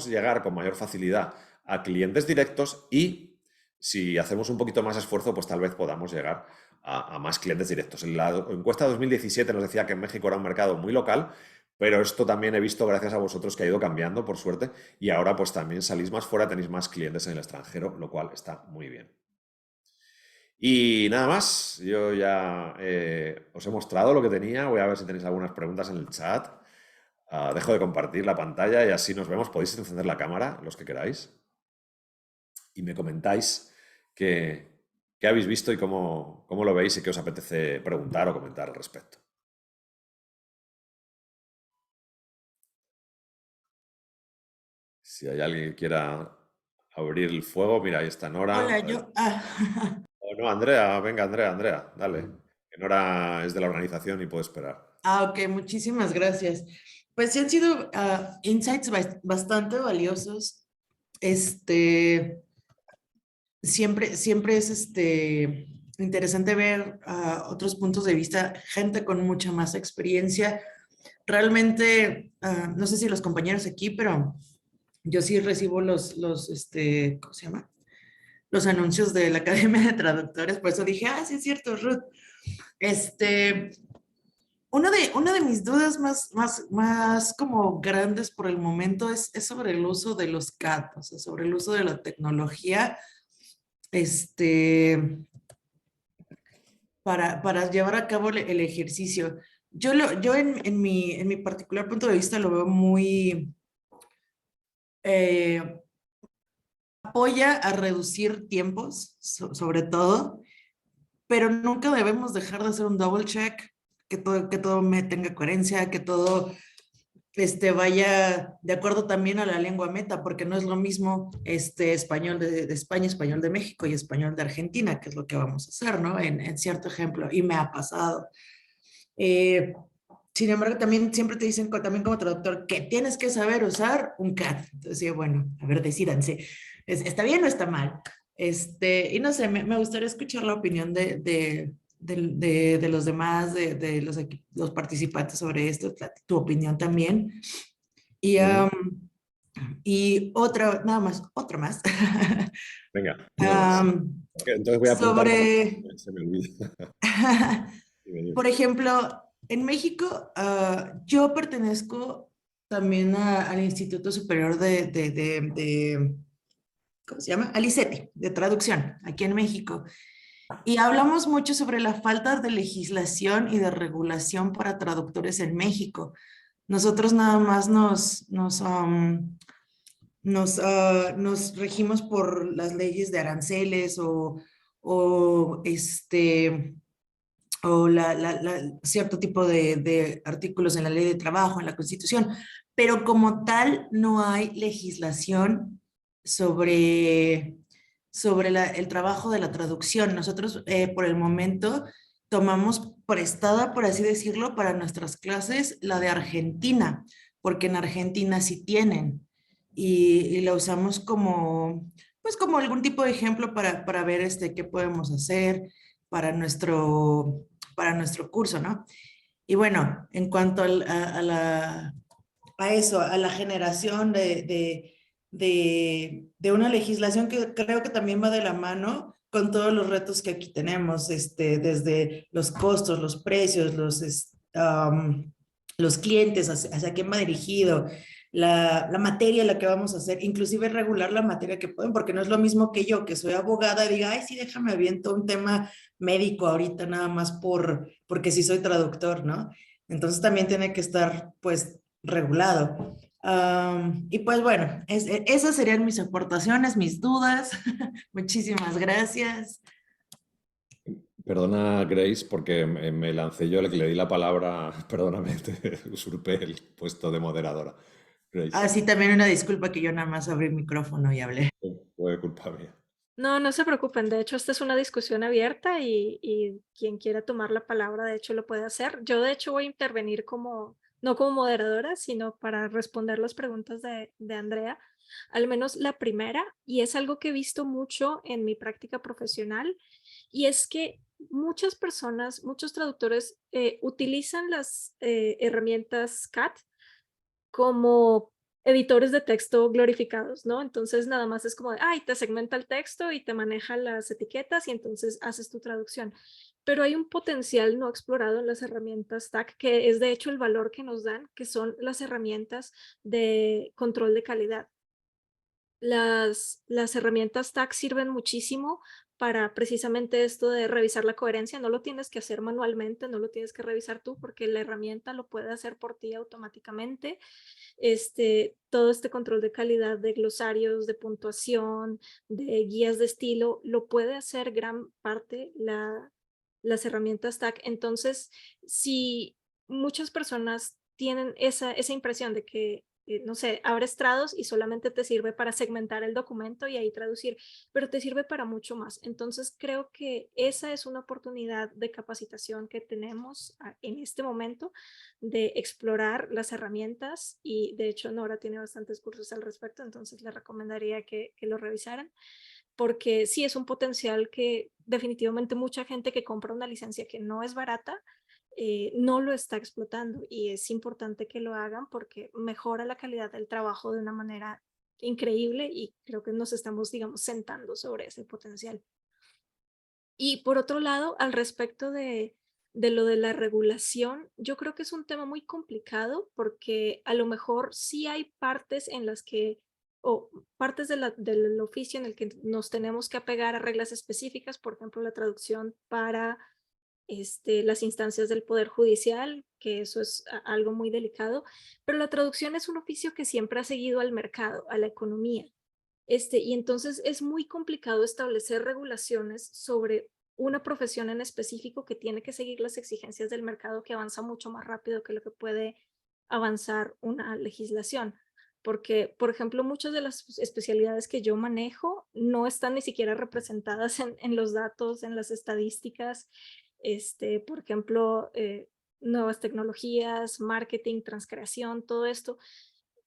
llegar con mayor facilidad a clientes directos y si hacemos un poquito más esfuerzo, pues tal vez podamos llegar a más clientes directos. En la encuesta de 2017 nos decía que en México era un mercado muy local, pero esto también he visto gracias a vosotros que ha ido cambiando, por suerte, y ahora pues también salís más fuera, tenéis más clientes en el extranjero, lo cual está muy bien. Y nada más, yo ya os he mostrado lo que tenía, voy a ver si tenéis algunas preguntas en el chat. Dejo de compartir la pantalla y así nos vemos. Podéis encender la cámara, los que queráis, y me comentáis qué habéis visto y cómo lo veis y qué os apetece preguntar o comentar al respecto. Si hay alguien que quiera abrir el fuego, mira, ahí está Nora. Hola, yo. O no, Andrea, venga, Andrea, dale. Que Nora es de la organización y puede esperar. Ok, muchísimas gracias. Pues sí han sido insights bastante valiosos. Siempre es interesante ver otros puntos de vista, gente con mucha más experiencia. Realmente, no sé si los compañeros aquí, pero yo sí recibo ¿cómo se llama? Los anuncios de la Academia de Traductores, por eso dije, sí es cierto, Ruth. Este, una de mis dudas más como grandes por el momento es sobre el uso de los CAT, o sea, sobre el uso de la tecnología, para llevar a cabo el ejercicio. Yo en mi particular punto de vista lo veo muy, apoya a reducir tiempos, sobre todo, pero nunca debemos dejar de hacer un double check, que todo me tenga coherencia, que todo vaya de acuerdo también a la lengua meta, porque no es lo mismo español de España, español de México y español de Argentina, que es lo que vamos a hacer, ¿no? En cierto ejemplo, y me ha pasado. Sin embargo, también siempre te dicen, también como traductor, que tienes que saber usar un CAT. Entonces, bueno, a ver, decídanse, ¿está bien o está mal? Y no sé, me gustaría escuchar la opinión de los demás, de los participantes sobre esto, tu opinión también. Y, y nada más, otra más. Venga, una más. Entonces voy a apuntar Sobre, porque se me olvida. por ejemplo, en México, yo pertenezco también al Instituto Superior ¿cómo se llama? Al ICETI, de traducción, aquí en México. Y hablamos mucho sobre la falta de legislación y de regulación para traductores en México. Nosotros nada más nos regimos por las leyes de aranceles o cierto tipo de artículos en la ley de trabajo, en la Constitución, pero como tal no hay legislación sobre el trabajo de la traducción. Nosotros por el momento tomamos prestada, por así decirlo, para nuestras clases la de Argentina, porque en Argentina sí tienen y la usamos como, pues como algún tipo de ejemplo para ver qué podemos hacer para para nuestro curso, ¿no? Y bueno, en cuanto a eso, a la generación de una legislación que creo que también va de la mano con todos los retos que aquí tenemos, desde los costos, los precios, los clientes, hacia quién va dirigido, la materia en la que vamos a hacer, inclusive regular la materia que pueden, porque no es lo mismo que yo, que soy abogada, diga, ay, sí, déjame aviento un tema médico ahorita nada más porque sí soy traductor, ¿no? Entonces también tiene que estar, pues, regulado. Y pues bueno, esas serían mis aportaciones, mis dudas. Muchísimas gracias. Perdona, Grace, porque me lancé yo, que le di la palabra, perdóname, te usurpé el puesto de moderadora. Grace, Sí, también una disculpa que yo nada más abrí el micrófono y hablé. fue culpa mía. No, no se preocupen. De hecho, esta es una discusión abierta y quien quiera tomar la palabra, de hecho, lo puede hacer. Yo, de hecho, voy a intervenir como no como moderadora, sino para responder las preguntas de Andrea, al menos la primera, y es algo que he visto mucho en mi práctica profesional, y es que muchas personas, muchos traductores utilizan las herramientas CAT como editores de texto glorificados, ¿no? Entonces nada más es como de, ay, te segmenta el texto y te maneja las etiquetas y entonces haces tu traducción. Pero hay un potencial no explorado en las herramientas TAC, que es de hecho el valor que nos dan, que son las herramientas de control de calidad. Las herramientas TAC sirven muchísimo para precisamente esto de revisar la coherencia. No lo tienes que hacer manualmente, no lo tienes que revisar tú porque la herramienta lo puede hacer por ti automáticamente. Todo este control de calidad de glosarios, de puntuación, de guías de estilo, lo puede hacer gran parte las herramientas TAC. Entonces, si muchas personas tienen esa impresión de que, no sé, abres Trados y solamente te sirve para segmentar el documento y ahí traducir, pero te sirve para mucho más. Entonces, creo que esa es una oportunidad de capacitación que tenemos en este momento de explorar las herramientas y de hecho Nora tiene bastantes cursos al respecto, entonces le recomendaría que lo revisaran porque sí es un potencial que definitivamente mucha gente que compra una licencia que no es barata no lo está explotando y es importante que lo hagan porque mejora la calidad del trabajo de una manera increíble y creo que nos estamos, digamos, sentando sobre ese potencial. Y por otro lado, al respecto de lo de la regulación, yo creo que es un tema muy complicado porque a lo mejor sí hay partes en las que, o partes del oficio en el que nos tenemos que apegar a reglas específicas, por ejemplo, la traducción para las instancias del Poder Judicial, que eso es algo muy delicado, pero la traducción es un oficio que siempre ha seguido al mercado, a la economía. Y entonces es muy complicado establecer regulaciones sobre una profesión en específico que tiene que seguir las exigencias del mercado que avanza mucho más rápido que lo que puede avanzar una legislación. Porque, por ejemplo, muchas de las especialidades que yo manejo no están ni siquiera representadas en los datos, en las estadísticas. Por ejemplo, nuevas tecnologías, marketing, transcreación, todo esto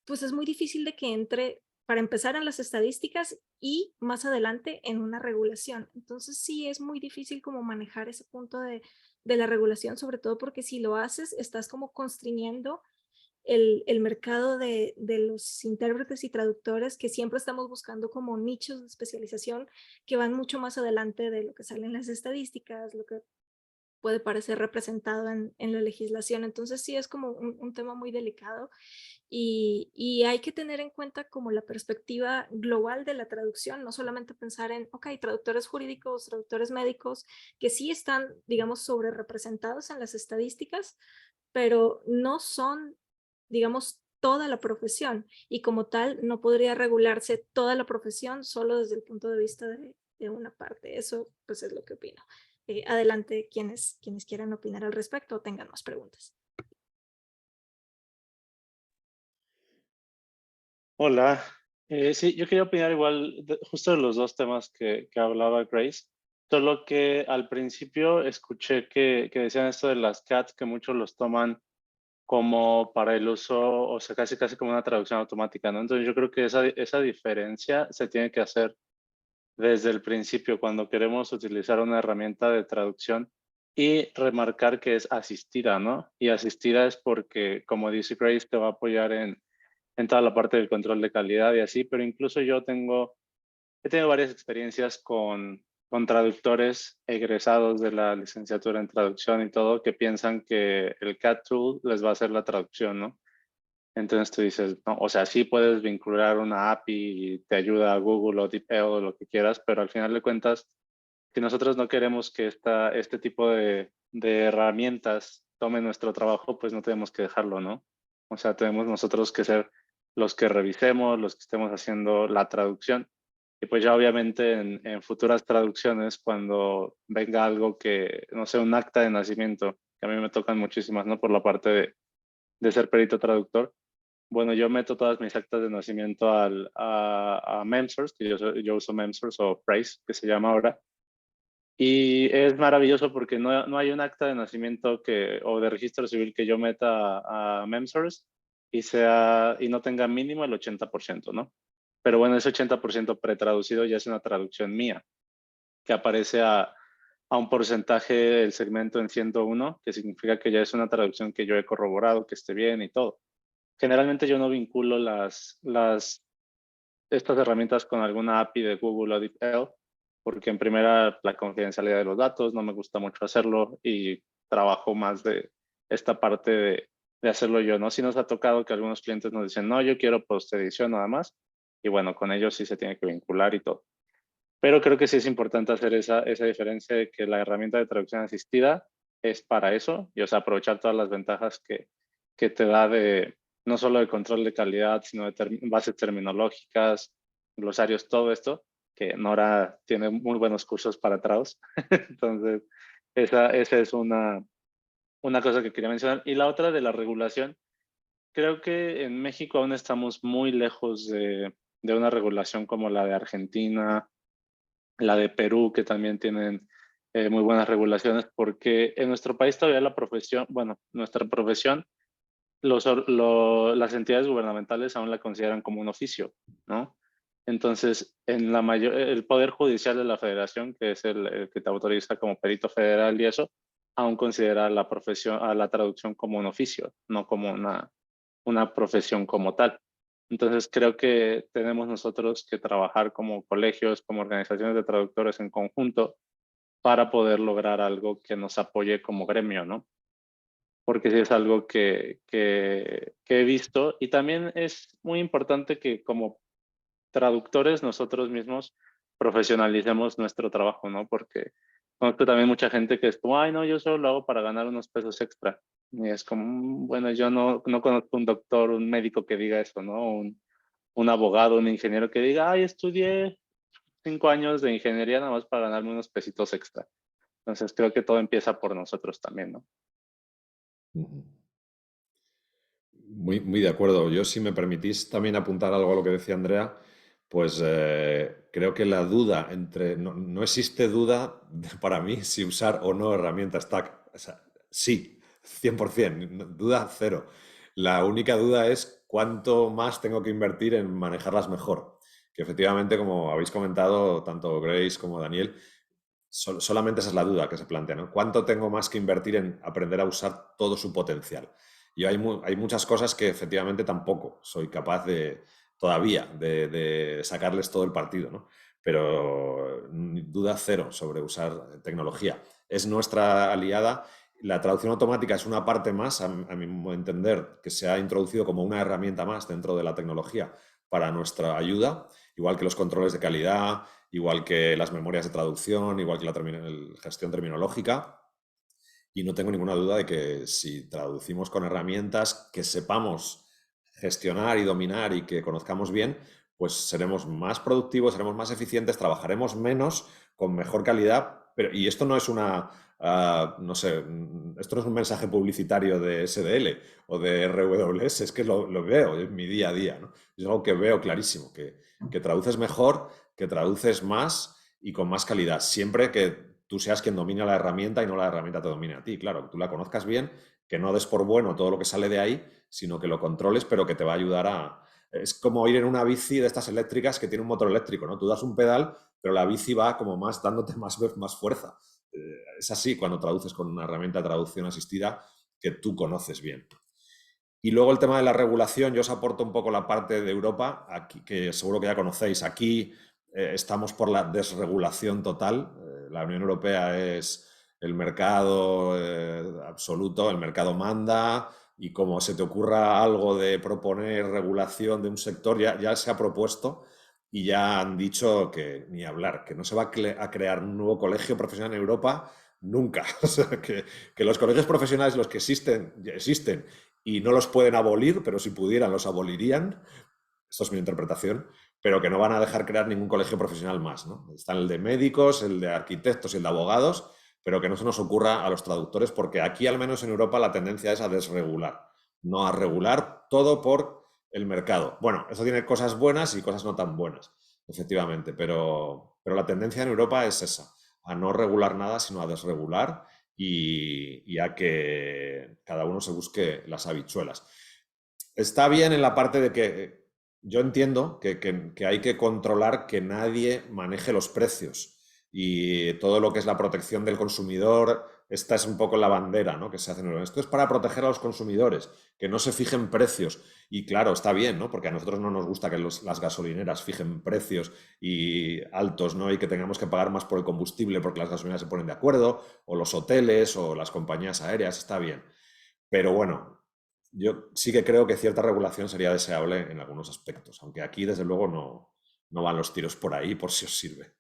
pues es muy difícil de que entre, para empezar, en las estadísticas y más adelante en una regulación. Entonces sí es muy difícil como manejar ese punto de la regulación, sobre todo porque si lo haces, estás como constriñendo el mercado de los intérpretes y traductores que siempre estamos buscando como nichos de especialización que van mucho más adelante de lo que sale en las estadísticas, lo que puede parecer representado en la legislación. Entonces sí es como un tema muy delicado y hay que tener en cuenta como la perspectiva global de la traducción, no solamente pensar en, ok, traductores jurídicos, traductores médicos, que sí están, digamos, sobre representados en las estadísticas, pero no son, digamos, toda la profesión y como tal no podría regularse toda la profesión solo desde el punto de vista de una parte. Eso pues es lo que opino. Adelante quienes quieran opinar al respecto o tengan más preguntas. Hola. Sí, yo quería opinar igual justo de los dos temas que hablaba Grace, solo que al principio escuché que decían esto de las CAT, que muchos los toman como para el uso, o sea, casi como una traducción automática, ¿no? Entonces yo creo que esa diferencia se tiene que hacer desde el principio cuando queremos utilizar una herramienta de traducción y remarcar que es asistida, ¿no? Y asistida es porque, como dice Grace, te va a apoyar en toda la parte del control de calidad y así, pero incluso he tenido varias experiencias con traductores egresados de la licenciatura en traducción y todo que piensan que el CAT tool les va a hacer la traducción, ¿no? Entonces tú dices, no, o sea, sí puedes vincular una API y te ayuda a Google o DeepL o lo que quieras, pero al final de cuentas, si nosotros no queremos que este tipo de herramientas tomen nuestro trabajo, pues no tenemos que dejarlo, ¿no? O sea, tenemos nosotros que ser los que revisemos, los que estemos haciendo la traducción. Y pues ya obviamente en futuras traducciones, cuando venga algo que, no sé, un acta de nacimiento, que a mí me tocan muchísimas, ¿no? Por la parte de ser perito traductor. Bueno, yo meto todas mis actas de nacimiento a MemSource, que yo uso MemSource o Price, que se llama ahora. Y es maravilloso porque no hay un acta de nacimiento o de registro civil que yo meta a MemSource y no tenga mínimo el 80%, ¿no? Pero bueno, ese 80% pretraducido ya es una traducción mía, que aparece a un porcentaje del segmento en 101, que significa que ya es una traducción que yo he corroborado, que esté bien y todo. Generalmente yo no vinculo estas herramientas con alguna API de Google o DeepL, porque en primera la confidencialidad de los datos, no me gusta mucho hacerlo y trabajo más de esta parte de hacerlo yo, ¿no? Sí nos ha tocado que algunos clientes nos dicen, no, yo quiero post-edición nada más, y bueno, con ellos sí se tiene que vincular y todo. Pero creo que sí es importante hacer esa diferencia de que la herramienta de traducción asistida es para eso, y o sea, aprovechar todas las ventajas que te da no solo de control de calidad, sino de bases terminológicas, glosarios, todo esto, que Nora tiene muy buenos cursos para trados. Entonces, esa es una cosa que quería mencionar. Y la otra de la regulación, creo que en México aún estamos muy lejos de una regulación como la de Argentina, la de Perú, que también tienen muy buenas regulaciones, porque en nuestro país todavía nuestra profesión, las entidades gubernamentales aún la consideran como un oficio, ¿no? Entonces, el Poder Judicial de la Federación, que es el que te autoriza como perito federal y eso, aún considera a la traducción como un oficio, no como una profesión como tal. Entonces, creo que tenemos nosotros que trabajar como colegios, como organizaciones de traductores en conjunto para poder lograr algo que nos apoye como gremio, ¿no? Porque sí es algo que he visto y también es muy importante que como traductores nosotros mismos profesionalicemos nuestro trabajo, ¿no? Porque conozco también mucha gente que es como, ay, no, yo solo lo hago para ganar unos pesos extra. Y es como, bueno, yo no conozco un doctor, un médico que diga eso, ¿no? Un abogado, un ingeniero que diga, ay, estudié 5 años de ingeniería nada más para ganarme unos pesitos extra. Entonces creo que todo empieza por nosotros también, ¿no? Muy, muy de acuerdo. Yo, si me permitís también apuntar algo a lo que decía Andrea, pues creo que la duda no existe duda para mí si usar o no herramienta Stack. O sea, sí, 100%, duda cero. La única duda es cuánto más tengo que invertir en manejarlas mejor. Que efectivamente, como habéis comentado, tanto Grace como Daniel, solamente esa es la duda que se plantea, ¿no? ¿Cuánto tengo más que invertir en aprender a usar todo su potencial? Y hay muchas cosas que efectivamente tampoco soy capaz todavía de sacarles todo el partido, ¿no? Pero duda cero sobre usar tecnología. Es nuestra aliada. La traducción automática es una parte más, a mi entender, que se ha introducido como una herramienta más dentro de la tecnología para nuestra ayuda, igual que los controles de calidad, igual que las memorias de traducción, igual que la gestión terminológica. Y no tengo ninguna duda de que si traducimos con herramientas que sepamos gestionar y dominar y que conozcamos bien, pues seremos más productivos, seremos más eficientes, trabajaremos menos, con mejor calidad. Y esto no es no sé, esto no es un mensaje publicitario de SDL o de RWS, es que lo veo en mi día a día, ¿no? Es algo que veo clarísimo, que traduces mejor, que traduces más y con más calidad, siempre que tú seas quien domina la herramienta y no la herramienta te domine a ti. Claro, que tú la conozcas bien, que no des por bueno todo lo que sale de ahí, sino que lo controles, pero que te va a ayudar a... Es como ir en una bici de estas eléctricas que tiene un motor eléctrico, ¿no? Tú das un pedal, pero la bici va como más dándote más fuerza. Es así cuando traduces con una herramienta de traducción asistida que tú conoces bien. Y luego el tema de la regulación, yo os aporto un poco la parte de Europa, aquí, que seguro que ya conocéis. Aquí estamos por la desregulación total. La Unión Europea es el mercado absoluto, el mercado manda, y como se te ocurra algo de proponer regulación de un sector, ya se ha propuesto y ya han dicho que ni hablar, que no se va a crear un nuevo colegio profesional en Europa nunca. O sea, que los colegios profesionales, los que existen, ya existen y no los pueden abolir, pero si pudieran los abolirían. Esto es mi interpretación, pero que no van a dejar crear ningún colegio profesional más, ¿no? Están el de médicos, el de arquitectos y el de abogados, pero que no se nos ocurra a los traductores, porque aquí, al menos en Europa, la tendencia es a desregular, no a regular todo por el mercado. Bueno, eso tiene cosas buenas y cosas no tan buenas, efectivamente, pero la tendencia en Europa es esa, a no regular nada, sino a desregular y a que cada uno se busque las habichuelas. Está bien en la parte de que yo entiendo que hay que controlar que nadie maneje los precios y todo lo que es la protección del consumidor, esta es un poco la bandera, ¿no?, que se hace en Europa. Esto es para proteger a los consumidores, que no se fijen precios. Y claro, está bien, ¿no?, porque a nosotros no nos gusta que las gasolineras fijen precios y altos, ¿no?, y que tengamos que pagar más por el combustible porque las gasolineras se ponen de acuerdo, o los hoteles o las compañías aéreas, está bien. Pero bueno, yo sí que creo que cierta regulación sería deseable en algunos aspectos, aunque aquí desde luego no van los tiros por ahí, por si os sirve.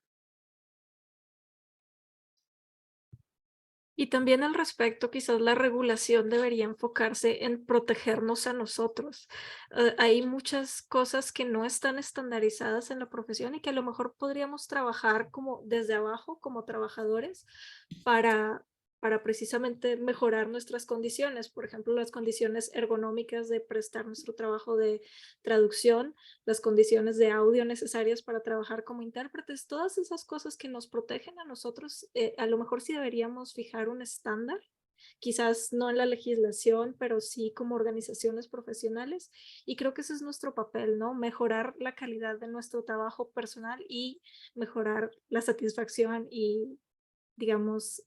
Y también al respecto, quizás la regulación debería enfocarse en protegernos a nosotros. Hay muchas cosas que no están estandarizadas en la profesión y que a lo mejor podríamos trabajar como desde abajo, como trabajadores, para, para precisamente mejorar nuestras condiciones. Por ejemplo, las condiciones ergonómicas de prestar nuestro trabajo de traducción, las condiciones de audio necesarias para trabajar como intérpretes, todas esas cosas que nos protegen a nosotros, a lo mejor sí deberíamos fijar un estándar, quizás no en la legislación, pero sí como organizaciones profesionales. Y creo que ese es nuestro papel, ¿no? Mejorar la calidad de nuestro trabajo personal y mejorar la satisfacción y, digamos,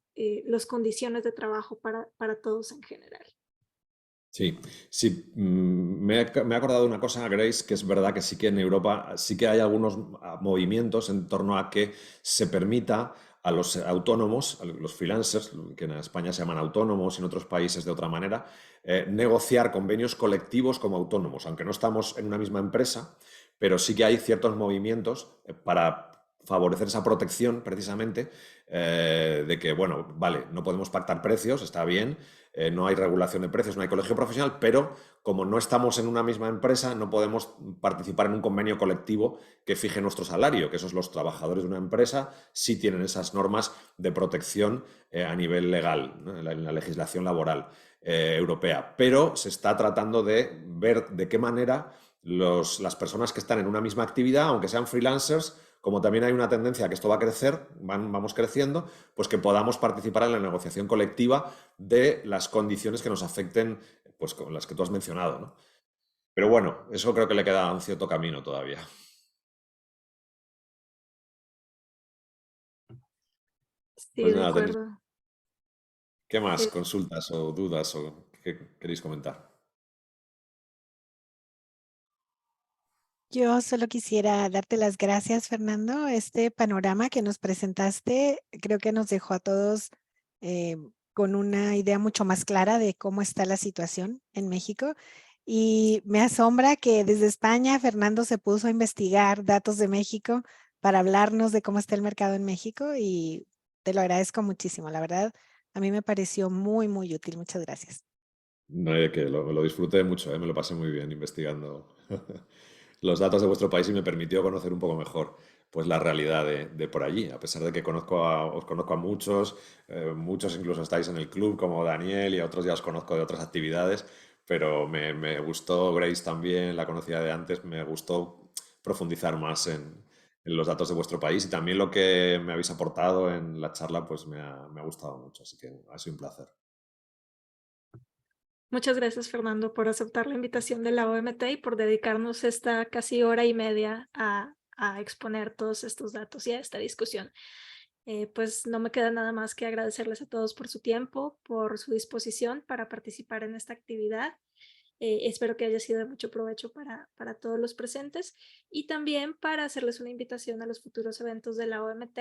las condiciones de trabajo para todos en general. Sí, sí, me he acordado de una cosa, Grace, que es verdad que sí que en Europa sí que hay algunos movimientos en torno a que se permita a los autónomos, a los freelancers, que en España se llaman autónomos y en otros países de otra manera, negociar convenios colectivos como autónomos, aunque no estamos en una misma empresa, pero sí que hay ciertos movimientos para favorecer esa protección precisamente de que, bueno, vale, no podemos pactar precios, está bien, no hay regulación de precios, no hay colegio profesional, pero como no estamos en una misma empresa, no podemos participar en un convenio colectivo que fije nuestro salario, que esos los trabajadores de una empresa sí tienen esas normas de protección a nivel legal, ¿no?, en la legislación laboral europea. Pero se está tratando de ver de qué manera las personas que están en una misma actividad, aunque sean freelancers, como también hay una tendencia a que esto va a crecer, vamos creciendo, pues que podamos participar en la negociación colectiva de las condiciones que nos afecten, pues con las que tú has mencionado, ¿no? Pero bueno, eso creo que le queda un cierto camino todavía. Sí, Pues de nada, acuerdo. ¿qué más Eh, consultas o dudas o qué queréis comentar? Yo solo quisiera darte las gracias, Fernando. Este panorama que nos presentaste creo que nos dejó a todos eh, con una idea mucho más clara de cómo está la situación en México. Y me asombra que desde España Fernando se puso a investigar datos de México para hablarnos de cómo está el mercado en México y te lo agradezco muchísimo. La verdad, a mí me pareció muy, muy útil. Muchas gracias. No hay de qué, lo disfruté mucho, me lo pasé muy bien investigando los datos de vuestro país y me permitió conocer un poco mejor pues, la realidad de por allí. A pesar de que os conozco a muchos, muchos incluso estáis en el club como Daniel y a otros ya os conozco de otras actividades, pero me gustó Grace también, la conocía de antes, me gustó profundizar más en los datos de vuestro país y también lo que me habéis aportado en la charla pues me ha gustado mucho, así que ha sido un placer. Muchas gracias, Fernando, por aceptar la invitación de la OMT y por dedicarnos esta casi hora y media a exponer todos estos datos y a esta discusión. Pues no me queda nada más que agradecerles a todos por su tiempo, por su disposición para participar en esta actividad. Espero que haya sido de mucho provecho para todos los presentes y también para hacerles una invitación a los futuros eventos de la OMT.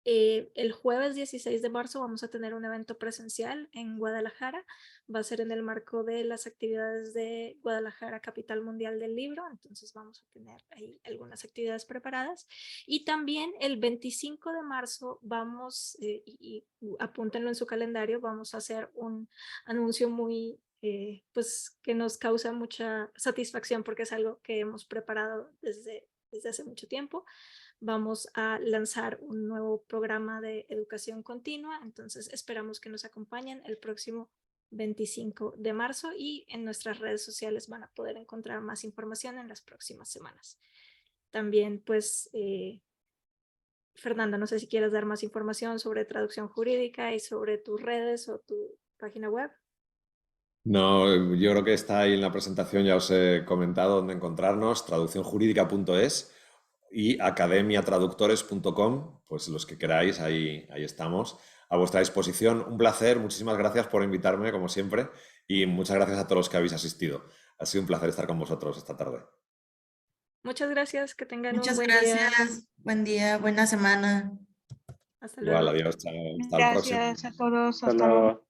El jueves 16 de marzo vamos a tener un evento presencial en Guadalajara. Va a ser en el marco de las actividades de Guadalajara, Capital Mundial del Libro. Entonces vamos a tener ahí algunas actividades preparadas. Y también el 25 de marzo vamos, y apúntenlo en su calendario, vamos a hacer un anuncio muy, pues que nos causa mucha satisfacción porque es algo que hemos preparado desde hace mucho tiempo. Vamos a lanzar un nuevo programa de educación continua, entonces esperamos que nos acompañen el próximo 25 de marzo y en nuestras redes sociales van a poder encontrar más información en las próximas semanas. También pues Fernando, no sé si quieres dar más información sobre traducción jurídica y sobre tus redes o tu página web. No, yo creo que está ahí en la presentación, ya os he comentado dónde encontrarnos, traduccionjurídica.es y academiatraductores.com, pues los que queráis, ahí estamos, a vuestra disposición. Un placer, muchísimas gracias por invitarme, como siempre, y muchas gracias a todos los que habéis asistido. Ha sido un placer estar con vosotros esta tarde. Muchas gracias, que tengan un Muchas buen día. gracias. Buen día, buena semana. Hasta Igual, luego. adiós, chao, hasta el próximo. Gracias a todos. Hasta Hasta luego. luego.